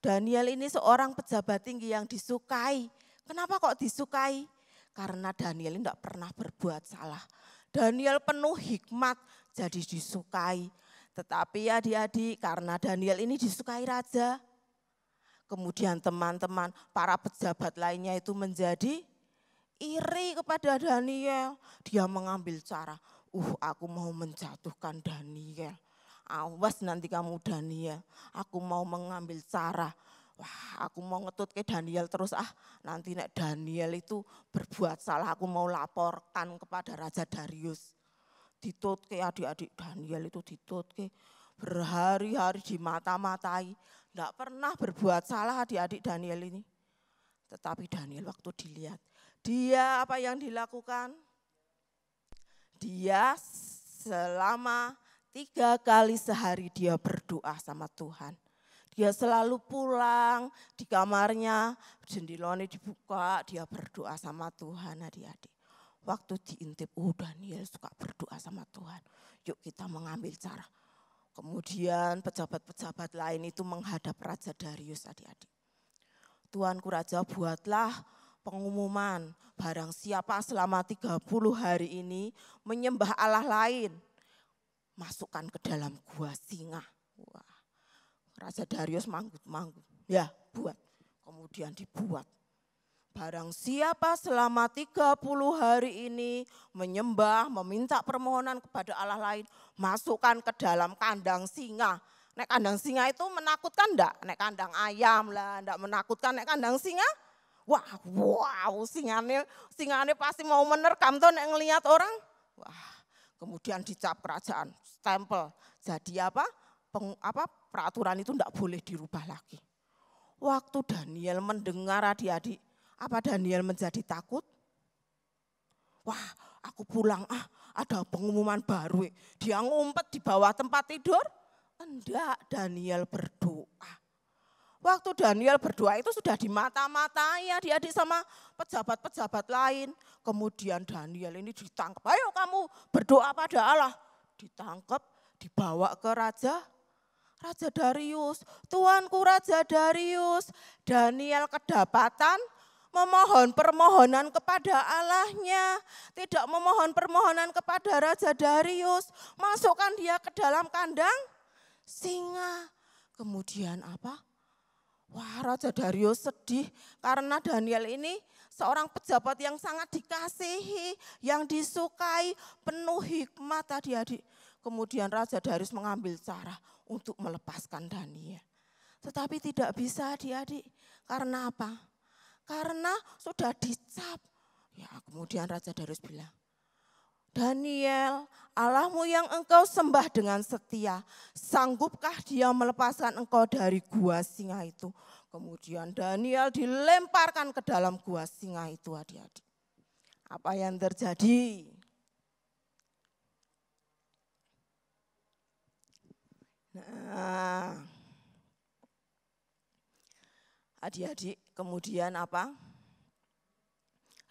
Daniel ini seorang pejabat tinggi yang disukai. Kenapa kok disukai? Karena Daniel ini tidak pernah berbuat salah. Daniel penuh hikmat, jadi disukai. Tetapi adik-adik, karena Daniel ini disukai raja, kemudian teman-teman, para pejabat lainnya itu menjadi iri kepada Daniel. Dia mengambil cara, aku mau menjatuhkan Daniel. Awas nanti kamu Daniel, aku mau mengambil cara. Wah, aku mau ngetut ke Daniel terus nanti nek Daniel itu berbuat salah, aku mau laporkan kepada Raja Darius. Ditutke adik-adik, Daniel itu ditutke berhari-hari dimata-matai. Enggak pernah berbuat salah adik-adik Daniel ini. Tetapi Daniel waktu dilihat, dia apa yang dilakukan? Dia selama 3 kali sehari dia berdoa sama Tuhan. Dia selalu pulang di kamarnya, jendelanya dibuka, dia berdoa sama Tuhan adik-adik. Waktu diintip, Daniel suka berdoa sama Tuhan. Yuk kita mengambil cara. Kemudian pejabat-pejabat lain itu menghadap Raja Darius adik-adik. Tuanku Raja, buatlah pengumuman, barang siapa selama 30 hari ini menyembah Allah lain, masukkan ke dalam gua singa. Wah, Raja Darius manggut-manggut. Ya, buat. Kemudian dibuat. Barang siapa selama 30 hari ini menyembah, meminta permohonan kepada Allah lain, masukkan ke dalam kandang singa. Nek kandang singa itu menakutkan enggak? Nek kandang ayam lah, enggak menakutkan. Nek kandang singa, wow, singane pasti mau menerkam tuh nek ngelihat orang. Wah, kemudian dicap kerajaan, stempel. Jadi peraturan itu enggak boleh dirubah lagi. Waktu Daniel mendengar adik-adik, apa Daniel menjadi takut? Wah, aku pulang, ada pengumuman baru. Dia ngumpet di bawah tempat tidur. Enggak, Daniel berdoa. Waktu Daniel berdoa itu sudah dimata-matai adik-adik sama pejabat-pejabat lain. Kemudian Daniel ini ditangkap, ayo kamu berdoa pada Allah. Ditangkap, dibawa ke Raja Darius. Tuanku Raja Darius, Daniel kedapatan memohon permohonan kepada Allahnya. Tidak memohon permohonan kepada Raja Darius. Masukkan dia ke dalam kandang singa. Kemudian apa? Wah, Raja Darius sedih karena Daniel ini seorang pejabat yang sangat dikasihi, yang disukai, penuh hikmat adik-adik. Kemudian Raja Darius mengambil cara untuk melepaskan Daniel. Tetapi tidak bisa adik-adik. Karena apa? Karena sudah dicap Ya, kemudian Raja Darius bilang, Daniel, Allahmu yang engkau sembah dengan setia, sanggupkah dia melepaskan engkau dari gua singa itu? Kemudian Daniel dilemparkan ke dalam gua singa itu, adik-adik. Apa yang terjadi? Nah, adik-adik, kemudian apa?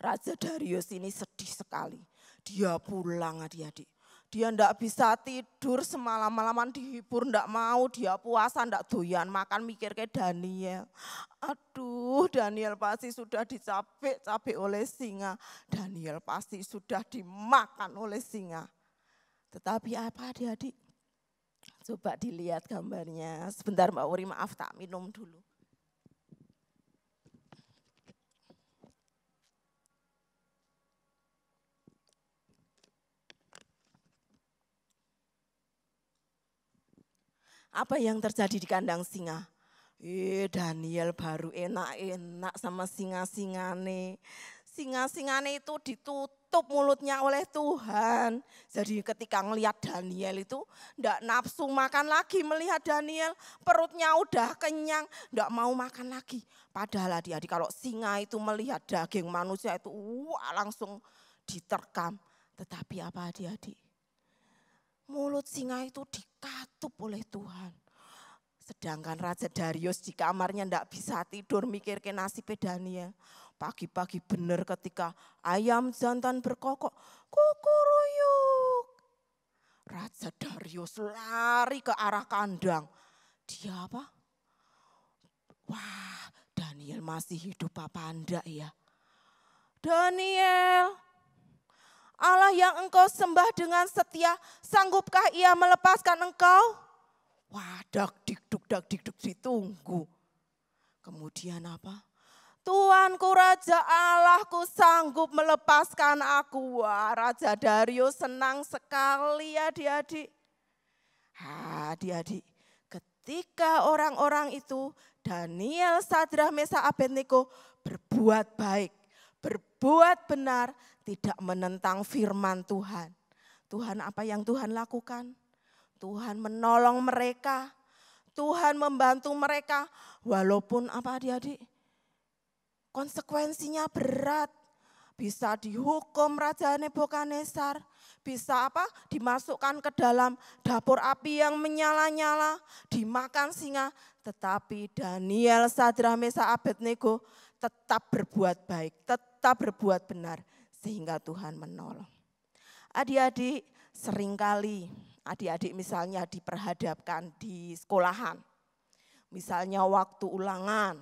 Raja Darius ini sedih sekali. Dia pulang, adik-adik. Dia enggak bisa tidur semalam-malaman, dihibur enggak mau, dia puasa enggak doyan makan, mikir kayak Daniel. Aduh, Daniel pasti sudah dicabik-cabik oleh singa. Daniel pasti sudah dimakan oleh singa. Tetapi apa, adik-adik? Coba dilihat gambarnya. Sebentar Mbak Uri, maaf tak minum dulu. Apa yang terjadi di kandang singa? Daniel baru enak-enak sama singa-singane. Singa-singane itu ditutup mulutnya oleh Tuhan. Jadi ketika ngelihat Daniel itu enggak nafsu makan lagi melihat Daniel. Perutnya udah kenyang, enggak mau makan lagi. Padahal adik-adik kalau singa itu melihat daging manusia itu langsung diterkam. Tetapi apa adik-adik? Mulut singa itu dikatup oleh Tuhan. Sedangkan Raja Darius di kamarnya enggak bisa tidur mikir ke nasib Daniel. Pagi-pagi benar ketika ayam jantan berkokok, kukuruyuk. Raja Darius lari ke arah kandang. Dia apa? Wah, Daniel masih hidup apa enggak ya? Daniel, Allah yang engkau sembah dengan setia, sanggupkah ia melepaskan engkau? Wah, dak dikduk ditunggu. Kemudian apa? Tuanku Raja Allahku sanggup melepaskan aku. Wah, Raja Darius senang sekali adik-adik. Adik-adik, ketika orang-orang itu Daniel, Sadrah, Mesakh, Abednego berbuat baik, berbuat benar, tidak menentang firman Tuhan. Tuhan apa yang Tuhan lakukan? Tuhan menolong mereka. Tuhan membantu mereka. Walaupun apa adik-adik? Konsekuensinya berat. Bisa dihukum Raja Nebukadnezar. Bisa apa? Dimasukkan ke dalam dapur api yang menyala-nyala. Dimakan singa. Tetapi Daniel, Sadrah, Mesakh, Abednego tetap berbuat baik. Tetap berbuat benar. Sehingga Tuhan menolong. Adik-adik, seringkali adik-adik misalnya diperhadapkan di sekolahan. Misalnya waktu ulangan.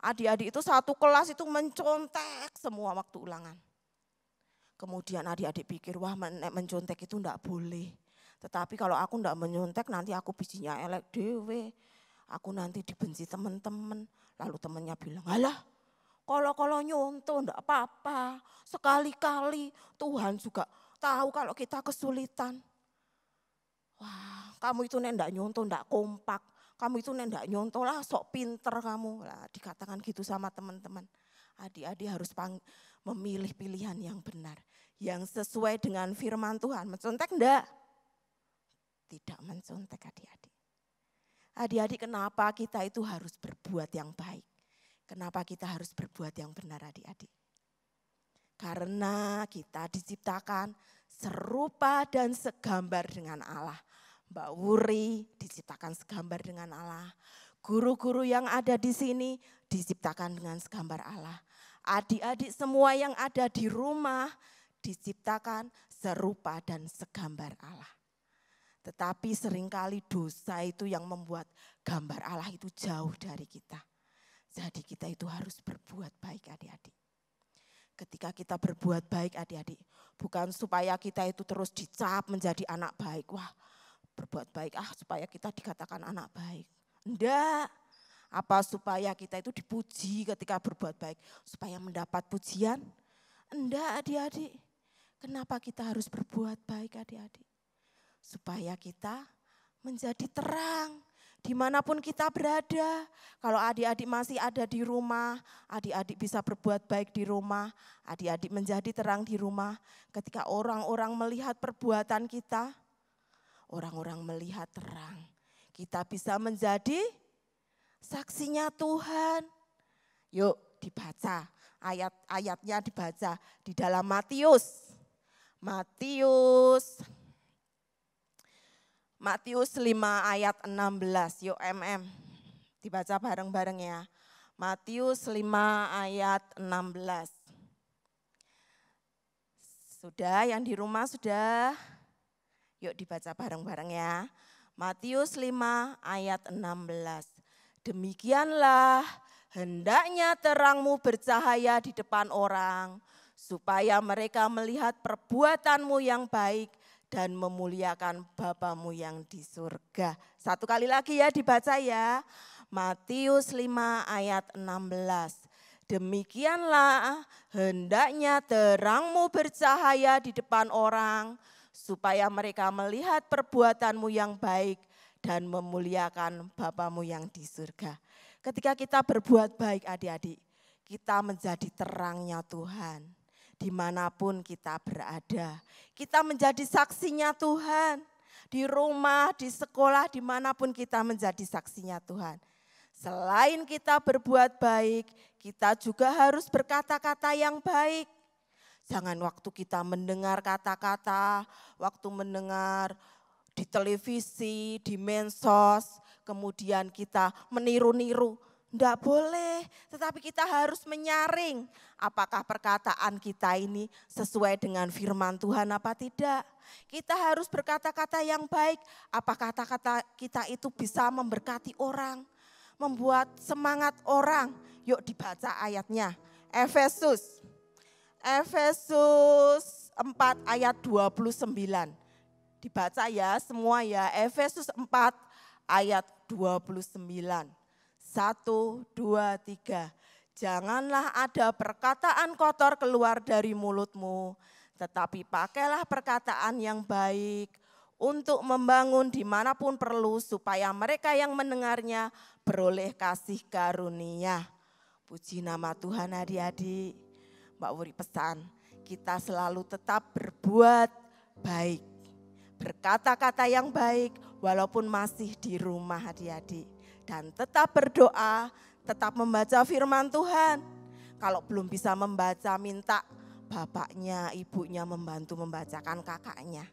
Adik-adik itu satu kelas itu mencontek semua waktu ulangan. Kemudian adik-adik pikir, wah mencontek itu enggak boleh. Tetapi kalau aku enggak menyontek nanti aku bijinya elek dewe. Aku nanti dibenci teman-teman. Lalu temannya bilang, alah kalau nyontoh enggak apa-apa. Sekali-kali Tuhan juga tahu kalau kita kesulitan. Wah, kamu itu enggak nyontoh, enggak kompak. Kamu itu enggak nyontoh lah, sok pinter kamu. Lah, dikatakan gitu sama teman-teman. Adik-adik harus memilih pilihan yang benar. Yang sesuai dengan firman Tuhan. Mencontek enggak? Tidak mencontek adik-adik. Adik-adik kenapa kita itu harus berbuat yang baik? Kenapa kita harus berbuat yang benar adik-adik? Karena kita diciptakan serupa dan segambar dengan Allah. Mbak Wuri diciptakan segambar dengan Allah. Guru-guru yang ada di sini diciptakan dengan segambar Allah. Adik-adik semua yang ada di rumah diciptakan serupa dan segambar Allah. Tetapi seringkali dosa itu yang membuat gambar Allah itu jauh dari kita. Jadi kita itu harus berbuat baik adik-adik. Ketika kita berbuat baik adik-adik, bukan supaya kita itu terus dicap menjadi anak baik. Wah, berbuat baik supaya kita dikatakan anak baik. Enggak. Apa supaya kita itu dipuji ketika berbuat baik? Supaya mendapat pujian? Enggak adik-adik. Kenapa kita harus berbuat baik adik-adik? Supaya kita menjadi terang Dimanapun kita berada, kalau adik-adik masih ada di rumah, adik-adik bisa berbuat baik di rumah, adik-adik menjadi terang di rumah. Ketika orang-orang melihat perbuatan kita, orang-orang melihat terang. Kita bisa menjadi saksinya Tuhan. Yuk dibaca, ayat-ayatnya dibaca di dalam Matius 5 ayat 16, yuk dibaca bareng-bareng ya. Matius 5 ayat 16. Sudah, yang di rumah sudah? Yuk dibaca bareng-bareng ya. Matius 5 ayat 16. Demikianlah hendaknya terangmu bercahaya di depan orang, supaya mereka melihat perbuatanmu yang baik dan memuliakan Bapamu yang di surga. Satu kali lagi ya dibaca ya. Matius 5 ayat 16. Demikianlah hendaknya terangmu bercahaya di depan orang, supaya mereka melihat perbuatanmu yang baik dan memuliakan Bapamu yang di surga. Ketika kita berbuat baik adik-adik, kita menjadi terangnya Tuhan. Dimanapun kita berada, kita menjadi saksinya Tuhan. Di rumah, di sekolah, dimanapun kita menjadi saksinya Tuhan. Selain kita berbuat baik, kita juga harus berkata-kata yang baik. Jangan waktu kita mendengar kata-kata, waktu mendengar di televisi, di medsos, kemudian kita meniru-niru. Enggak boleh, tetapi kita harus menyaring apakah perkataan kita ini sesuai dengan firman Tuhan apa tidak. Kita harus berkata-kata yang baik, apa kata-kata kita itu bisa memberkati orang, membuat semangat orang. Yuk dibaca ayatnya, Efesus 4 ayat 29. Dibaca ya semua ya, Efesus 4 ayat 29. 1, 2, 3. Janganlah ada perkataan kotor keluar dari mulutmu, tetapi pakailah perkataan yang baik untuk membangun dimanapun perlu, supaya mereka yang mendengarnya beroleh kasih karunia. Puji nama Tuhan adik-adik. Mbak Wuri pesan, kita selalu tetap berbuat baik. Berkata-kata yang baik walaupun masih di rumah adik-adik. Dan tetap berdoa, tetap membaca firman Tuhan. Kalau belum bisa membaca, minta bapaknya, ibunya membantu membacakan kakaknya.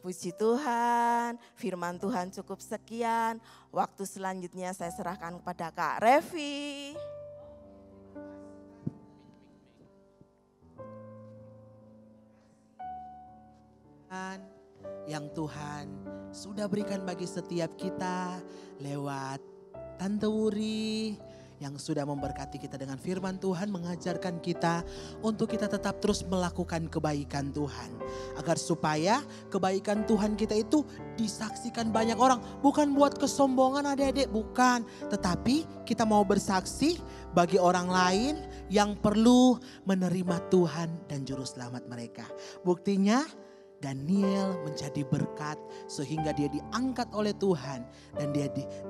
Puji Tuhan, firman Tuhan cukup sekian. Waktu selanjutnya saya serahkan kepada Kak Revi. Yang Tuhan sudah berikan bagi setiap kita lewat Tante Wuri yang sudah memberkati kita dengan firman Tuhan, mengajarkan kita untuk kita tetap terus melakukan kebaikan Tuhan. Agar supaya kebaikan Tuhan kita itu disaksikan banyak orang. Bukan buat kesombongan adik-adik, bukan. Tetapi kita mau bersaksi bagi orang lain yang perlu menerima Tuhan dan Juru Selamat mereka. Buktinya Daniel menjadi berkat sehingga dia diangkat oleh Tuhan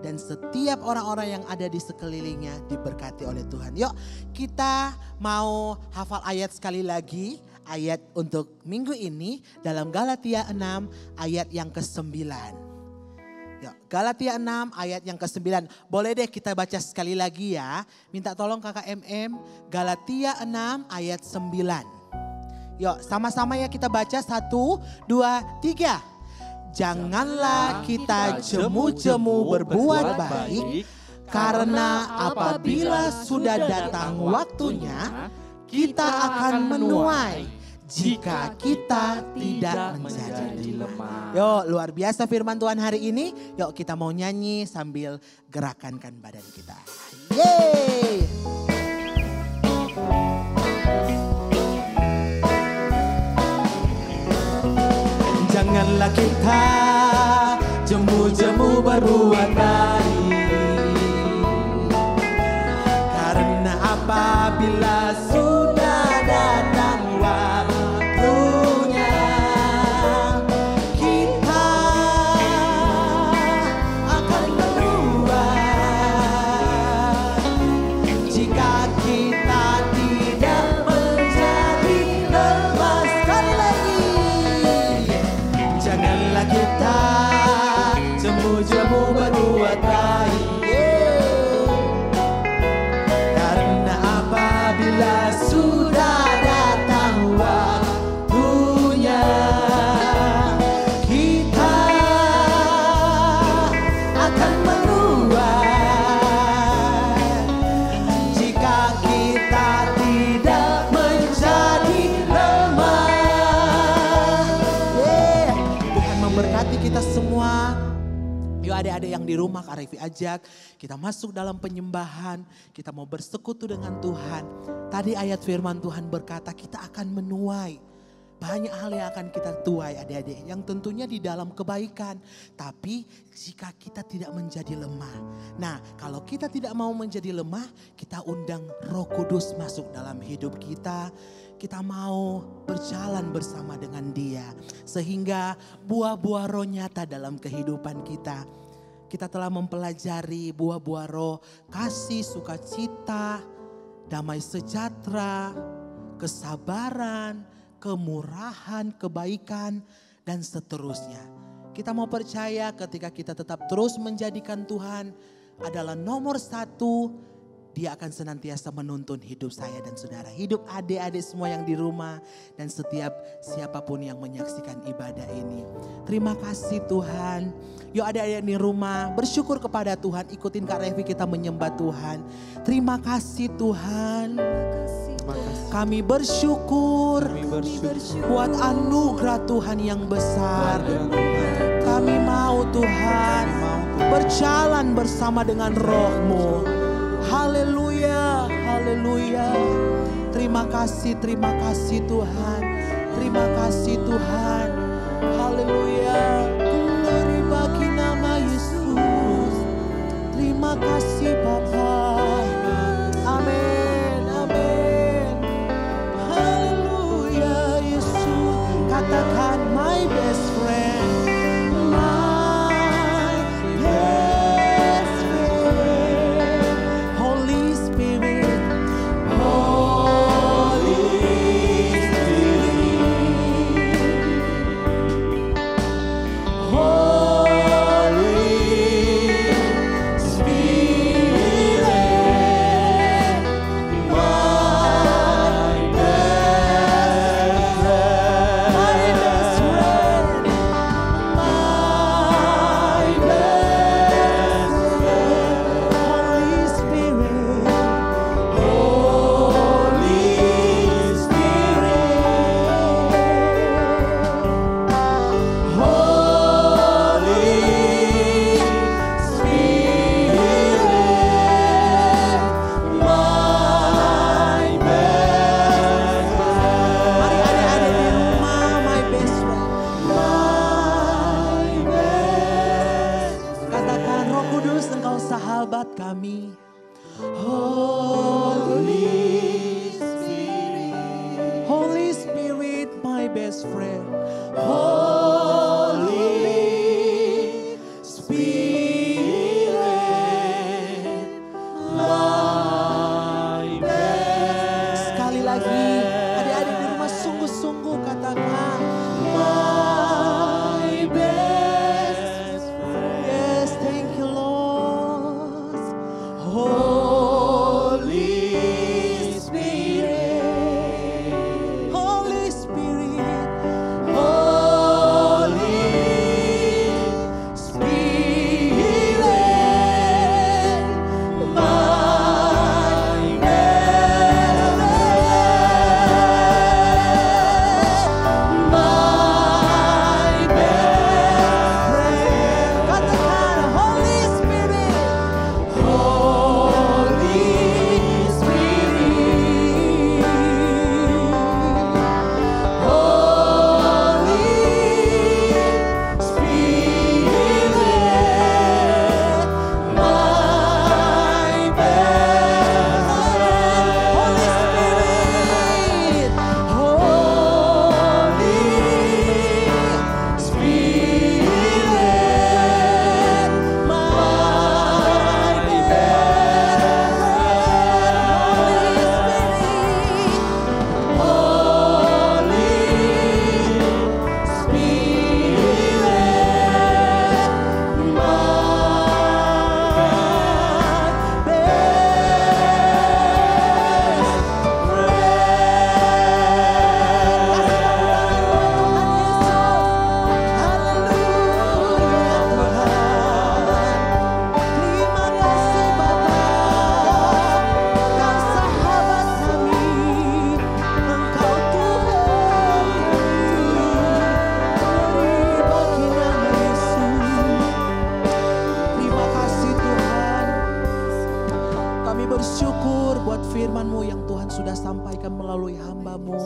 dan setiap orang-orang yang ada di sekelilingnya diberkati oleh Tuhan. Yuk kita mau hafal ayat sekali lagi, ayat untuk minggu ini dalam Galatia 6 ayat yang ke-9. Yuk, Galatia 6 ayat yang ke-9. Boleh deh kita baca sekali lagi ya. Minta tolong kakak Galatia 6 ayat 9. Yuk sama-sama ya kita baca 1, 2, 3. Janganlah kita jemu-jemu berbuat baik, karena apabila sudah datang waktunya, kita akan menuai jika kita tidak menjadi lemah. Yuk luar biasa firman Tuhan hari ini. Yuk kita mau nyanyi sambil gerakankan badan kita. Yeay! Janganlah kita jemu-jemu berbuat baik, karena apabila sudah datang waktunya, kita akan menuai Apabila sudah datang waktunya, kita akan menuai. Jika kita tidak menjadi lemah. Tuhan memberkati kita semua. Yuk adik-adik yang di rumah, Kak Revi ajak kita masuk dalam penyembahan. Kita mau bersekutu dengan Tuhan. Tadi ayat firman Tuhan berkata kita akan menuai. Banyak hal yang akan kita tuai adik-adik. Yang tentunya di dalam kebaikan. Tapi jika kita tidak menjadi lemah. Nah kalau kita tidak mau menjadi lemah, kita undang Roh Kudus masuk dalam hidup kita. Kita mau berjalan bersama dengan Dia. Sehingga buah-buah roh nyata dalam kehidupan kita. Kita telah mempelajari buah-buah roh, kasih, sukacita, damai sejahtera, kesabaran, kemurahan, kebaikan, dan seterusnya. Kita mau percaya ketika kita tetap terus menjadikan Tuhan adalah nomor satu, Dia akan senantiasa menuntun hidup saya dan saudara. Hidup adik-adik semua yang di rumah. Dan setiap siapapun yang menyaksikan ibadah ini. Terima kasih Tuhan. Yuk adik-adik di rumah bersyukur kepada Tuhan. Ikutin Kak Revi kita menyembah Tuhan. Terima kasih Tuhan. Kami bersyukur buat anugerah Tuhan yang besar. Kami mau Tuhan berjalan bersama dengan Roh-Mu. Haleluya, haleluya. Terima kasih Tuhan. Terima kasih Tuhan. Haleluya. Glory bagi nama Yesus. Terima kasih Bapa. Amin, amin. Haleluya Yesus. Katakan my best friend. Holy Spirit. bersyukur buat firman-Mu yang Tuhan sudah sampaikan melalui hamba-Mu.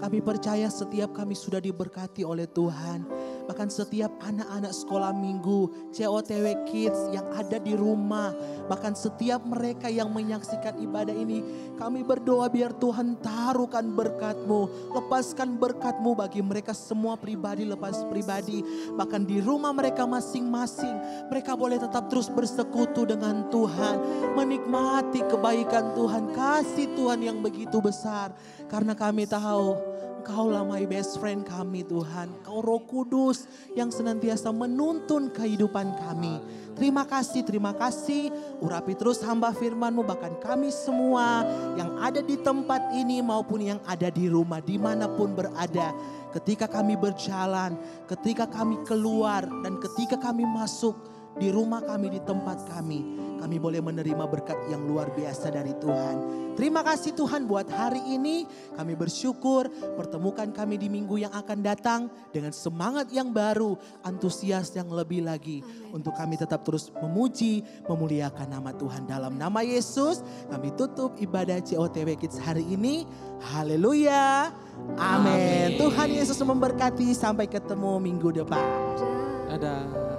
Kami percaya setiap kami sudah diberkati oleh Tuhan. Bahkan setiap anak-anak sekolah minggu, COTW Kids yang ada di rumah. Bahkan setiap mereka yang menyaksikan ibadah ini. Kami berdoa biar Tuhan taruhkan berkat-Mu. Lepaskan berkat-Mu bagi mereka semua pribadi lepas pribadi. Bahkan di rumah mereka masing-masing. Mereka boleh tetap terus bersekutu dengan Tuhan. Menikmati kebaikan Tuhan. Kasih Tuhan yang begitu besar. Karena kami tahu Engkaulah my best friend kami Tuhan. Engkau Roh Kudus yang senantiasa menuntun kehidupan kami. Terima kasih. Urapi terus hamba firman-Mu bahkan kami semua yang ada di tempat ini maupun yang ada di rumah dimanapun berada. Ketika kami berjalan, ketika kami keluar dan ketika kami masuk di rumah kami, di tempat kami boleh menerima berkat yang luar biasa dari Tuhan. Terima kasih Tuhan buat hari ini. Kami bersyukur pertemukan kami di minggu yang akan datang dengan semangat yang baru, antusias yang lebih lagi. Untuk kami tetap terus memuji, memuliakan nama Tuhan. Dalam nama Yesus kami tutup ibadah COTW Kids hari ini. Haleluya. Amin. Tuhan Yesus memberkati. Sampai ketemu minggu depan. Dadah.